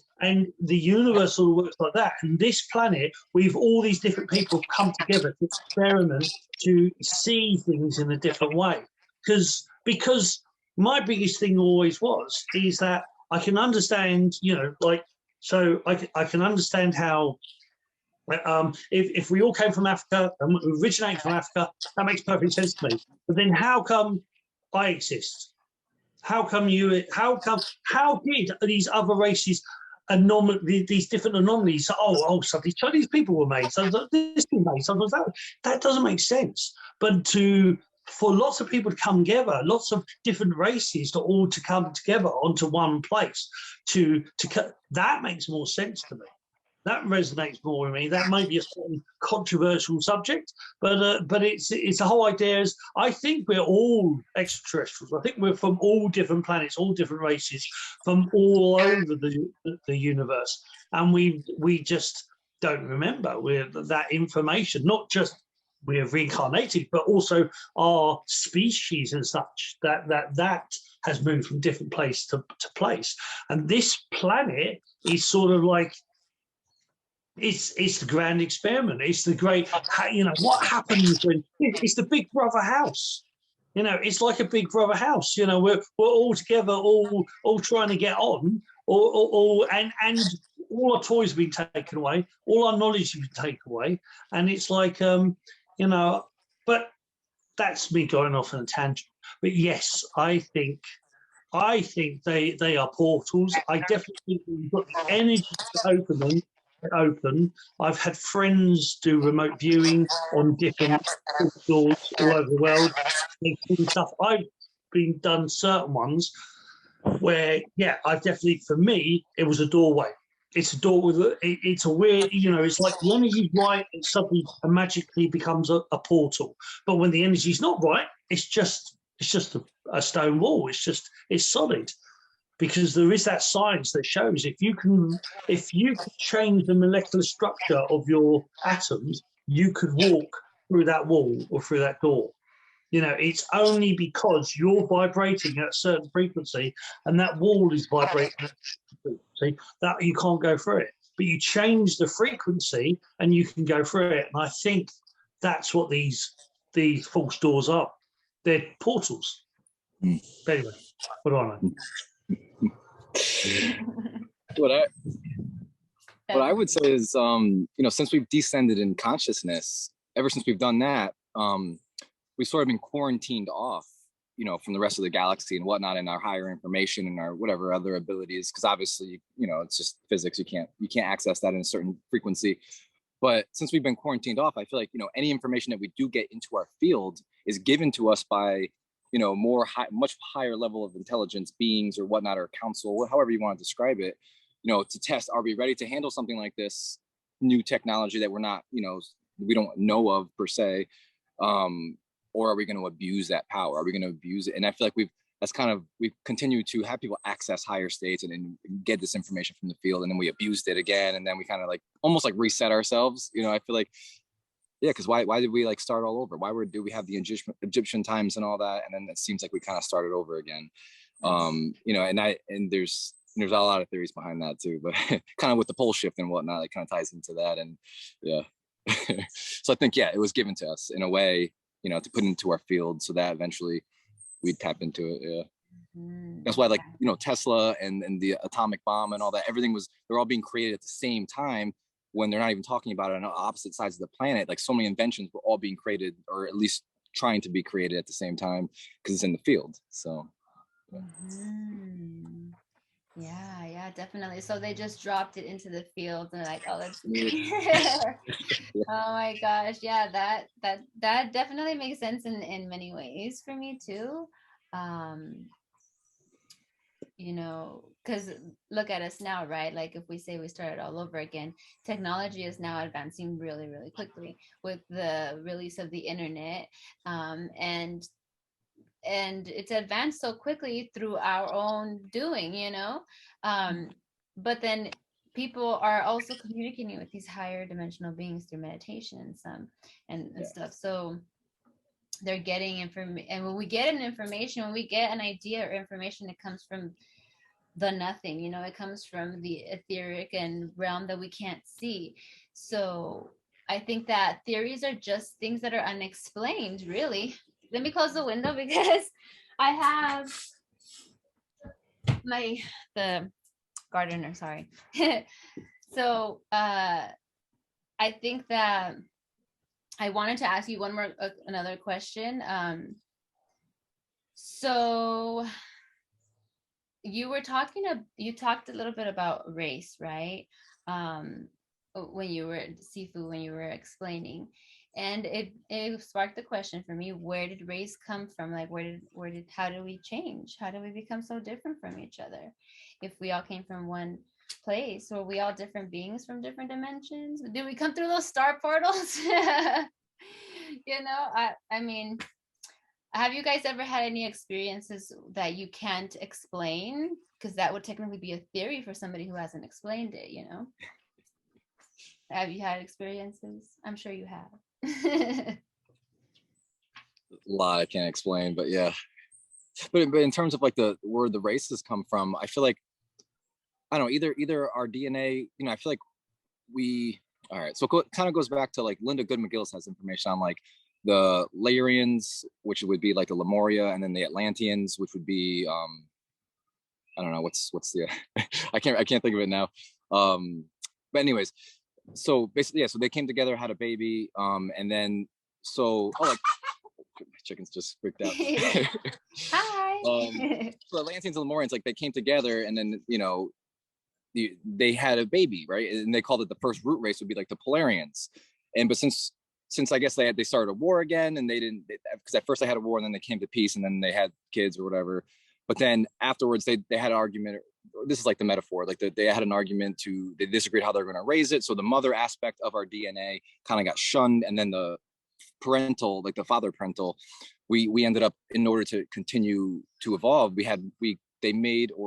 Speaker 2: the universe all works like that. And this planet, we've all these different people come together to experiment, to see things in a different way. Because my biggest thing always is that I can understand, you know, like, so I can understand how if we all came from Africa and we originate from Africa, that makes perfect sense to me. But then how come I exist? How come how did these other races, these different anomalies, suddenly Chinese people were made, so this was made, sometimes that doesn't make sense. But for lots of people to come together, lots of different races to come together onto one place, that makes more sense to me. That resonates more with me. That may be a certain controversial subject, but it's the whole idea is, I think we're all extraterrestrials. I think we're from all different planets, all different races, from all over the universe, and we just don't remember that information. Not just we're reincarnated, but also our species and such, that has moved from different place to place. And this planet is sort of like, it's the grand experiment. It's the great, you know, what happens when it's the Big Brother house. You know, it's like a Big Brother house. You know, we're all together, all trying to get on, and all our toys have been taken away, all our knowledge has been taken away, and it's like, you know, but that's me going off on a tangent. But yes, I think they are portals. I definitely think we've got the energy to open them. I've had friends do remote viewing on different doors all over the world. They've seen stuff. I've been done certain ones where, yeah, I've definitely, for me, it was a doorway. It's a door with it's a weird, you know, it's like the energy's right, it suddenly magically becomes a portal. But when the energy's not right, it's just a stone wall. It's solid. Because there is that science that shows if you can change the molecular structure of your atoms, you could walk through that wall or through that door. You know, it's only because you're vibrating at a certain frequency and that wall is vibrating at a certain frequency that you can't go through it. But you change the frequency and you can go through it. And I think that's what these false doors are. They're portals. But anyway, what do I know?
Speaker 3: What I would say is, you know, since we've descended in consciousness, ever since we've done that, we've sort of been quarantined off, you know, from the rest of the galaxy and whatnot, and our higher information and our whatever other abilities, because obviously, you know, it's just physics. You can't access that in a certain frequency. But since we've been quarantined off, I feel like, you know, any information that we do get into our field is given to us by, you know, much higher level of intelligence beings or whatnot, or council, however you want to describe it, you know, to test, are we ready to handle something like this new technology that we're not, you know, we don't know of per se. or are we going to abuse that power? Are we going to abuse it? And I feel like we've continued to have people access higher states and get this information from the field, and then we abused it again, and then we kind of like almost like reset ourselves. I feel like, yeah, because why did we like start all over? Do we have the Egyptian times and all that, and then it seems like we kind of started over again. And there's a lot of theories behind that too, but kind of with the pole shift and whatnot, it kind of ties into that. And yeah, so I think, yeah, it was given to us in a way, to put into our field so that eventually we'd tap into it. Yeah. That's why, like, Tesla and the atomic bomb and all that, they're all being created at the same time when they're not even talking about it on opposite sides of the planet. Like, so many inventions were all being created, or at least trying to be created at the same time, because it's in the field. So
Speaker 1: yeah, definitely. So they just dropped it into the field and like, oh, let's oh my gosh, yeah, that definitely makes sense in many ways for me too. Because look at us now, right? Like, if we say we started all over again, technology is now advancing really, really quickly with the release of the internet, and it's advanced so quickly through our own doing, but then people are also communicating with these higher dimensional beings through meditation and stuff. So they're getting information, and when we get when we get an idea or information, it comes from the nothing, it comes from the etheric and realm that we can't see. So I think that theories are just things that are unexplained, really. Let me close the window because I have the gardener, sorry. So I think that I wanted to ask you another question. So you talked a little bit about race, right? When you were Sifu, when you were explaining, and it sparked the question for me: where did race come from? Like, how did we change? How did we become so different from each other? If we all came from one place, were we all different beings from different dimensions? Did we come through those star portals? I mean, have you guys ever had any experiences that you can't explain? Because that would technically be a theory for somebody who hasn't explained it, Have you had experiences? I'm sure you have.
Speaker 3: A lot I can't explain, but yeah. But in terms of like where the races come from, I feel like, I don't know, either our DNA, I feel like all right, so it kind of goes back to like Linda Good McGillis has information on like the Layerians, which would be like the Lemuria, and then the Atlanteans, which would be I don't know what's the I can't think of it now. But anyways, so basically, yeah, so they came together, had a baby, and then my chickens just freaked out.
Speaker 1: Hi.
Speaker 3: So Atlanteans and Lemurians, like, they came together, and then they had a baby, right? And they called it the first root race would be like the Polarians. But since I guess they started a war again, and they didn't, because at first they had a war and then they came to peace and then they had kids or whatever. But then afterwards they had an argument. This is like the metaphor, like they had an argument they disagreed how they're going to raise it. So the mother aspect of our DNA kind of got shunned, and then the parental, like the father parental, we ended up, in order to continue to evolve, we manipulated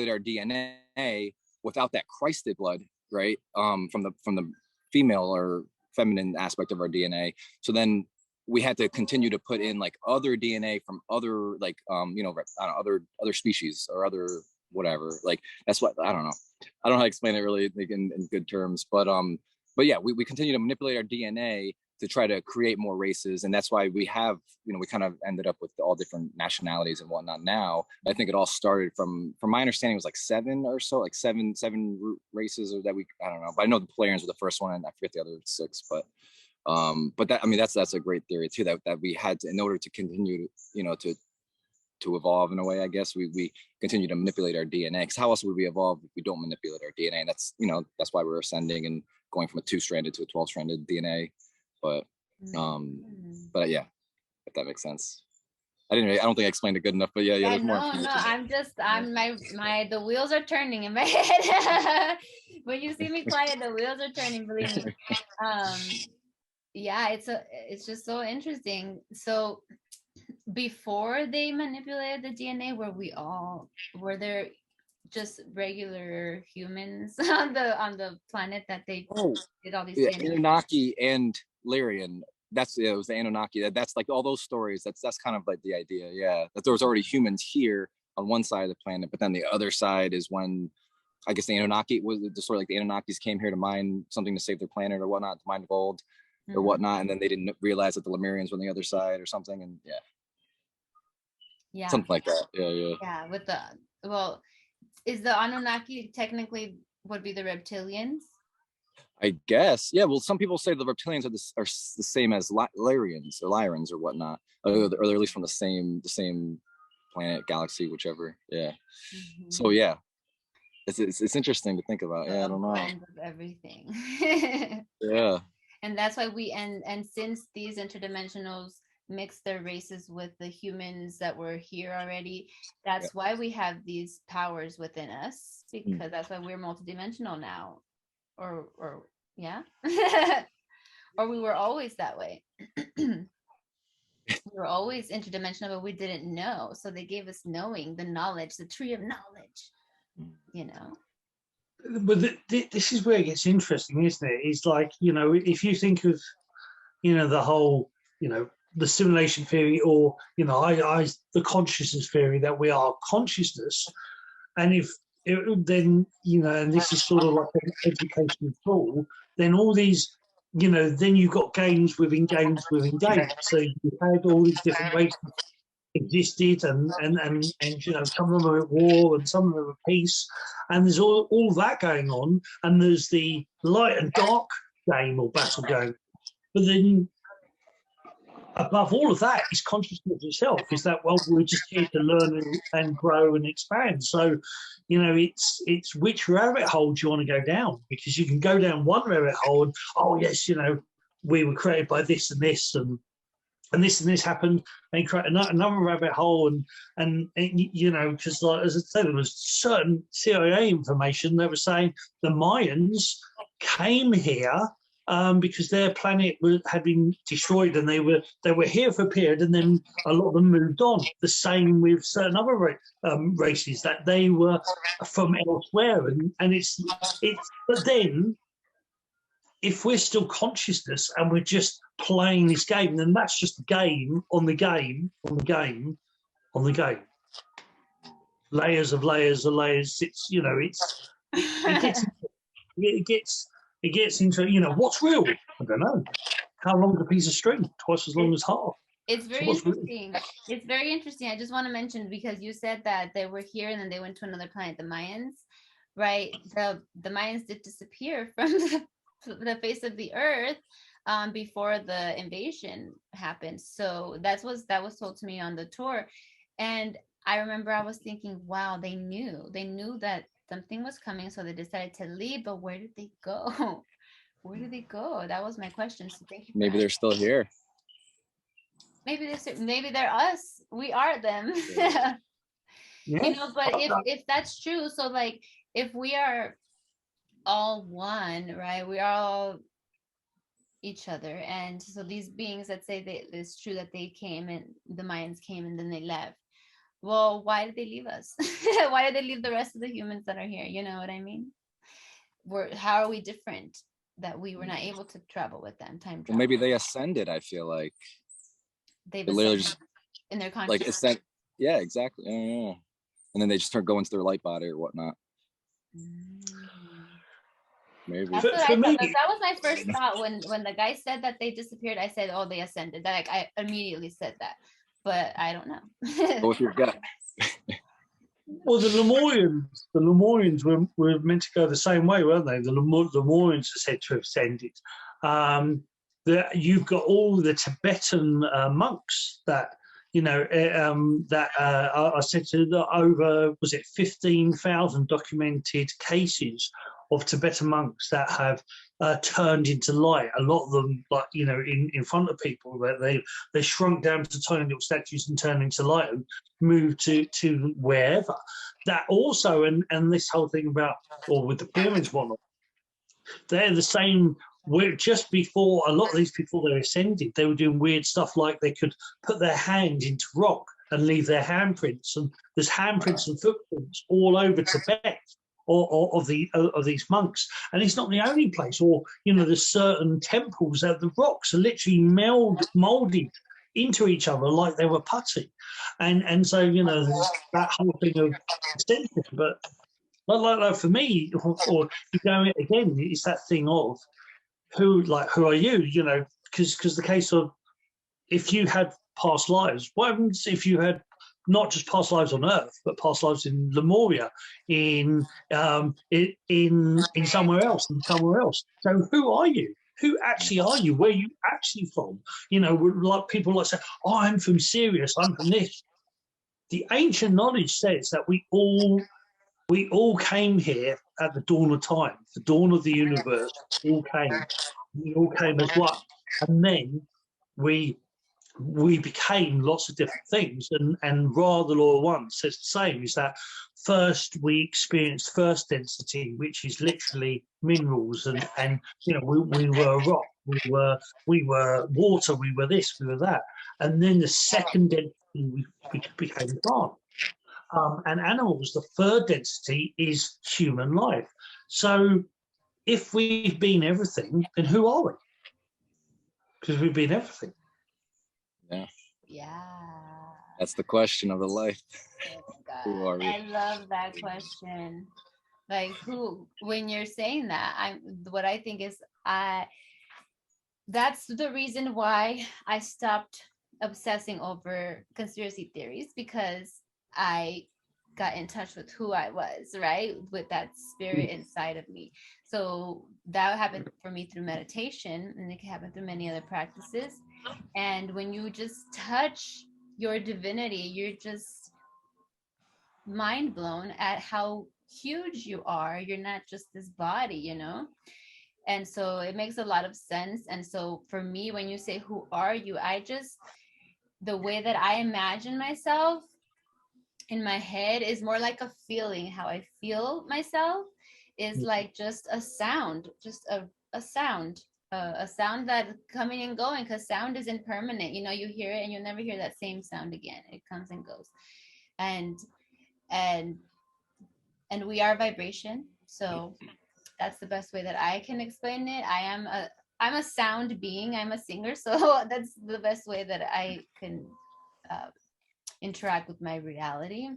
Speaker 3: our DNA without that Christed blood, right? From the female or feminine aspect of our DNA. So then we had to continue to put in like other DNA from other, like, other species or other whatever. Like, that's what, I don't know how to explain it really in good terms, but yeah, we continue to manipulate our DNA to try to create more races. And that's why we have, we kind of ended up with all different nationalities and whatnot now. I think it all started from my understanding, it was like seven or so, like seven root races, or that I don't know, but I know the Polarians were the first one, and I forget the other six, but that, I mean, that's a great theory too, that we had to, in order to continue to evolve in a way, I guess we continue to manipulate our DNA, because how else would we evolve if we don't manipulate our DNA? And that's, that's why we're ascending and going from a 2-stranded to a 12-stranded DNA. But yeah, if that makes sense. I don't think I explained it good enough, but yeah, there's more.
Speaker 1: The wheels are turning in my head. When you see me quiet, the wheels are turning, believe me. yeah, it's just so interesting. So before they manipulated the DNA, were there just regular humans on the planet that they
Speaker 3: Oh,
Speaker 1: did all these
Speaker 3: yeah,
Speaker 1: DNA?
Speaker 3: Anunnaki and Lyrian. That's it was the Anunnaki. That's like all those stories. That's kind of like the idea. Yeah, that there was already humans here on one side of the planet, but then the other side is when I guess the Anunnaki was the story like the Anunnakis came here to mine something to save their planet or whatnot, to mine gold or
Speaker 1: Mhm.
Speaker 3: whatnot, and then they didn't realize that the Lemurians were on the other side or something, and yeah,
Speaker 1: Yeah,
Speaker 3: something like that. Yeah, yeah.
Speaker 1: yeah. With the well, is the Anunnaki technically would be the reptilians?
Speaker 3: I guess. Yeah. Well, some people say the reptilians are the same as Lyrians or Lyrans or whatnot, or they're at least from the same planet, galaxy, whichever. Yeah.
Speaker 1: Mhm.
Speaker 3: So yeah, it's interesting to think about. Yeah, I
Speaker 1: A
Speaker 3: don't know.
Speaker 1: blend of everything.
Speaker 3: Yeah.
Speaker 1: And that's why and since these interdimensionals mix their races with the humans that were here already,
Speaker 3: Yeah.
Speaker 1: that's why we have these powers within us, because that's why we're multidimensional now. Or yeah. Or we were always that way. We were always interdimensional, but we didn't know. So they gave us knowing, the knowledge, the tree of knowledge, you know.
Speaker 2: But this is where it gets interesting, isn't it? It's like, if you think of, the whole, the simulation theory, or, the consciousness theory, that we are consciousness. And then, and this is sort of like an educational tool, then all these, then you've got games within games within games. So you had all these different races existed, and some of them are at war and some of them are at peace, and there's all that going on, and there's the light and dark game or battle going. But then above all of that is consciousness itself, is that, well, we're just here to learn and grow and expand. So it's which rabbit hole do you want to go down, because you can go down one rabbit hole and, oh yes, we were created by this and this, and this and this happened, and create another rabbit hole, and because, like, as I said, there was certain CIA information that was saying the Mayans came here because their planet had been destroyed, and they were here for a period, and then a lot of them moved on. The same with certain other races, that they were from elsewhere, and it's but then, if we're still consciousness and we're just playing this game, then that's just a game on the game on the game on the game. Layers of layers of layers. It gets into, what's real? I don't know. How long is a piece of string? Twice as long as half.
Speaker 1: It's very interesting. It's very interesting. I just want to mention, because you said that they were here and then they went to another planet, the Mayans, right? The Mayans did disappear from the face of the earth before the invasion happened. So that was told to me on the tour, and I remember I was thinking, wow, they knew that something was coming, so they decided to leave. But where did they go? Where did they go? That was my question. So thank you.
Speaker 3: Maybe they're still here.
Speaker 1: Maybe they're us. We are them.
Speaker 2: Yeah.
Speaker 1: But if that's true, so like, if we are all one, right? We are all each other, and so these beings that say that it's true that they came and the Mayans came and then they left. Well, why did they leave us? Why did they leave the rest of the humans that are here? You know what I mean? How are we different that we were not able to travel with them? Time travel.
Speaker 3: Well, maybe they ascended. I feel like
Speaker 1: they've
Speaker 3: literally just
Speaker 1: in their consciousness.
Speaker 3: Like ascend. Yeah, exactly. Yeah. And then they just start going to their light body or whatnot. Maybe.
Speaker 1: That's what I thought. That was my first thought when the guy said that they disappeared. I said, "Oh, they ascended." That I immediately said that, but I don't know.
Speaker 3: Go with your gut.
Speaker 2: Well, the Lemurians were meant to go the same way, weren't they? The Lemurians are said to have ascended. You've got all the Tibetan monks that are said to over, was it 15,000 documented cases of Tibetan monks that have turned into light. A lot of them, like, in front of people, that they shrunk down to tiny little statues and turned into light and moved to wherever. That also, and this whole thing about, or with the pyramids, whatnot, they're the same we're just before a lot of these people they ascended, they were doing weird stuff like they could put their hand into rock and leave their handprints, and there's handprints and footprints all over Tibet or of these monks, and it's not the only place. Or there's certain temples that the rocks are literally molded into each other like they were putty, and so there's that whole thing of ascension. But like for me, or you go again, it's that thing of who are you? Because the case of if you had past lives, what happens if you had not just past lives on Earth, but past lives in Lemuria, in somewhere else, So who are you? Who actually are you? Where are you actually from? Like people like say, "Oh, I'm from Sirius. I'm from this." The ancient knowledge says that we all came here at the dawn of time, the dawn of the universe. All came. We all came as one, and then we became lots of different things. And Ra, the Law of One, says the same. Is that first we experienced first density, which is literally minerals, and we were rock, we were water, we were this, we were that, and then the second density we became plant. And animals, the third density is human life. So if we've been everything, then who are we? Because we've been everything.
Speaker 1: Yeah.
Speaker 3: That's the question of the life.
Speaker 1: Who are we? I love that question. Like, who? When you're saying that, what I think is, that's the reason why I stopped obsessing over conspiracy theories, because I got in touch with who I was, right? With that spirit inside of me. So that happened for me through meditation, and it can happen through many other practices. And when you just touch your divinity, you're just mind blown at how huge you are. You're not just this body, And so it makes a lot of sense. And so for me, when you say, who are you? The way that I imagine myself in my head is more like a feeling. How I feel myself is like just a sound, a sound that coming and going, because sound is impermanent. You hear it and you'll never hear that same sound again. It comes and goes. And we are vibration. So that's the best way that I can explain it. I'm a sound being. I'm a singer. So that's the best way that I can interact with my reality,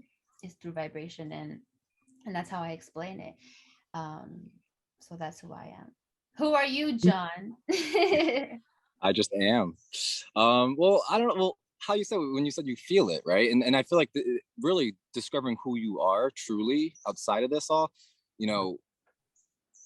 Speaker 1: is through vibration, and that's how I explain it. So that's who I am. Who are you, John?
Speaker 3: I just am. Well, I don't know. Well, how you said, when you said you feel it, right? And I feel like really discovering who you are truly outside of this all,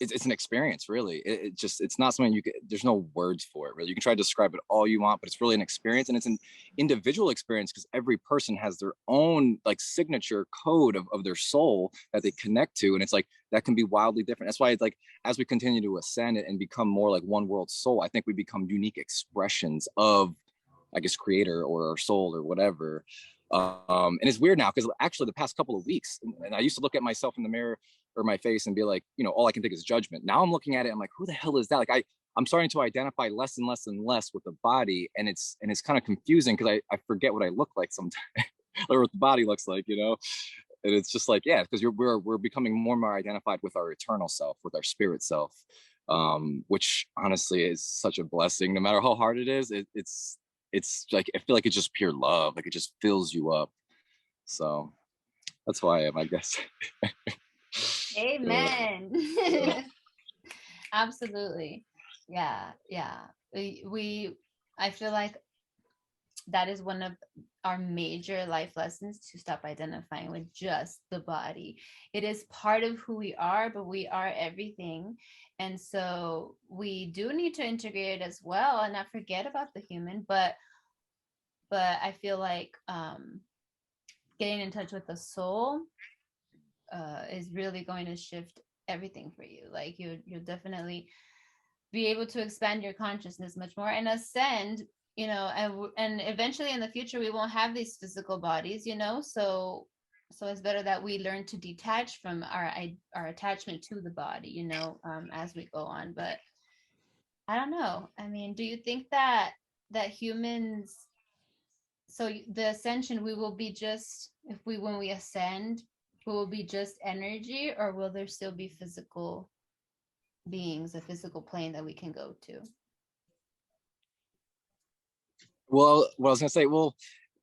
Speaker 3: it's an experience, really. It's not something there's no words for it, really. You can try to describe it all you want, but it's really an experience, and it's an individual experience, because every person has their own signature code of their soul that they connect to, and it's that can be wildly different. That's why it's as we continue to ascend and become more like one world soul, I think we become unique expressions of, I guess, creator or soul or whatever. And it's weird now, because actually the past couple of weeks, and I used to look at myself in the mirror or my face and be like, all I can think is judgment. Now I'm looking at it, I'm like, who the hell is that? I'm starting to identify less and less and less with the body, and it's kind of confusing, because I forget what I look like sometimes, or what the body looks like, and it's just because we're becoming more and more identified with our eternal self, with our spirit self, which honestly is such a blessing. No matter how hard it is, it's I feel like it's just pure love. It just fills you up. So that's who I am, I guess.
Speaker 1: Amen. Absolutely. Yeah. I feel like that is one of our major life lessons, to stop identifying with just the body. It is part of who we are, but we are everything. And so we do need to integrate it as well, and not forget about the human. But I feel like getting in touch with the soul is really going to shift everything for you. You'll definitely be able to expand your consciousness much more and ascend, and eventually in the future we won't have these physical bodies, so it's better that we learn to detach from our attachment to the body, as we go on. But I don't know. I mean, do you think that humans, so the ascension, we will be just, if we, when we ascend, we will be just energy, or will there still be physical beings, a physical plane that we can go to?
Speaker 3: Well, what I was gonna say, well,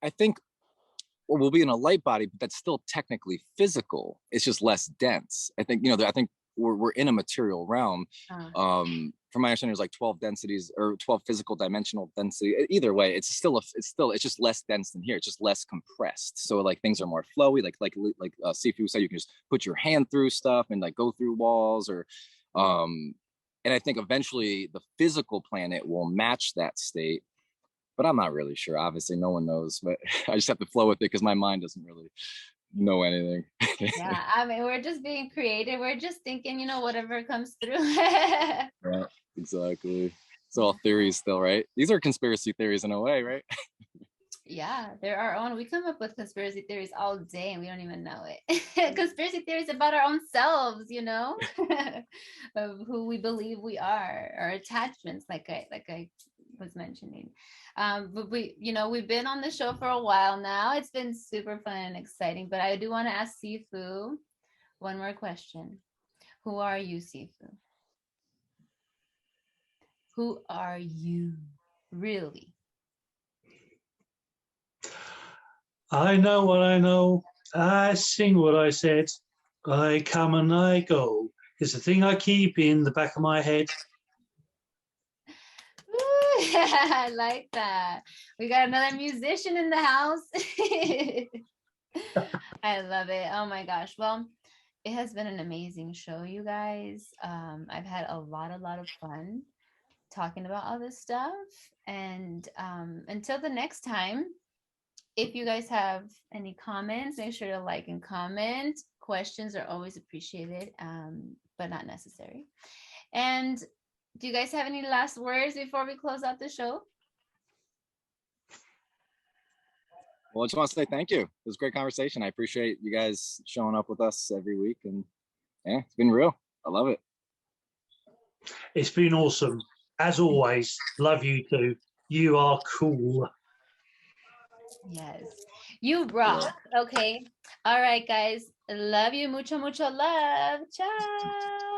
Speaker 3: I think we'll be in a light body, but that's still technically physical. It's just less dense. I think, I think we're in a material realm. From my understanding, there's like 12 densities or 12 physical dimensional density. Either way, it's just less dense than here. It's just less compressed. So like things are more flowy. Like Sifu said, you can just put your hand through stuff and like go through walls or, and I think eventually the physical planet will match that state. But I'm not really sure. Obviously, no one knows. But I just have to flow with it because my mind doesn't really know anything.
Speaker 1: Yeah, I mean, we're just being creative. We're just thinking, whatever comes through.
Speaker 3: Right, exactly. It's all theories still, right? These are conspiracy theories in a way, right?
Speaker 1: Yeah, they're our own. We come up with conspiracy theories all day and we don't even know it. Conspiracy theories about our own selves, of who we believe we are, our attachments, like I was mentioning. But we've been on the show for a while now. It's been super fun and exciting. But I do want to ask Sifu one more question. Who are you, Sifu? Who are you, really?
Speaker 2: I know what I know. I sing what I said. I come and I go. It's the thing I keep in the back of my head.
Speaker 1: Ooh, I like that. We got another musician in the house. I love it. Oh my gosh. Well, it has been an amazing show, you guys. I've had a lot of fun talking about all this stuff. And until the next time, if you guys have any comments, make sure to like and comment. Questions are always appreciated, but not necessary. And do you guys have any last words before we close out the show?
Speaker 3: Well, I just want to say thank you. It was a great conversation. I appreciate you guys showing up with us every week. And yeah, it's been real. I love it.
Speaker 2: It's been awesome. As always, love you too. You are cool.
Speaker 1: Yes. You rock. Okay. All right, guys. Love you. Mucho, mucho love. Ciao.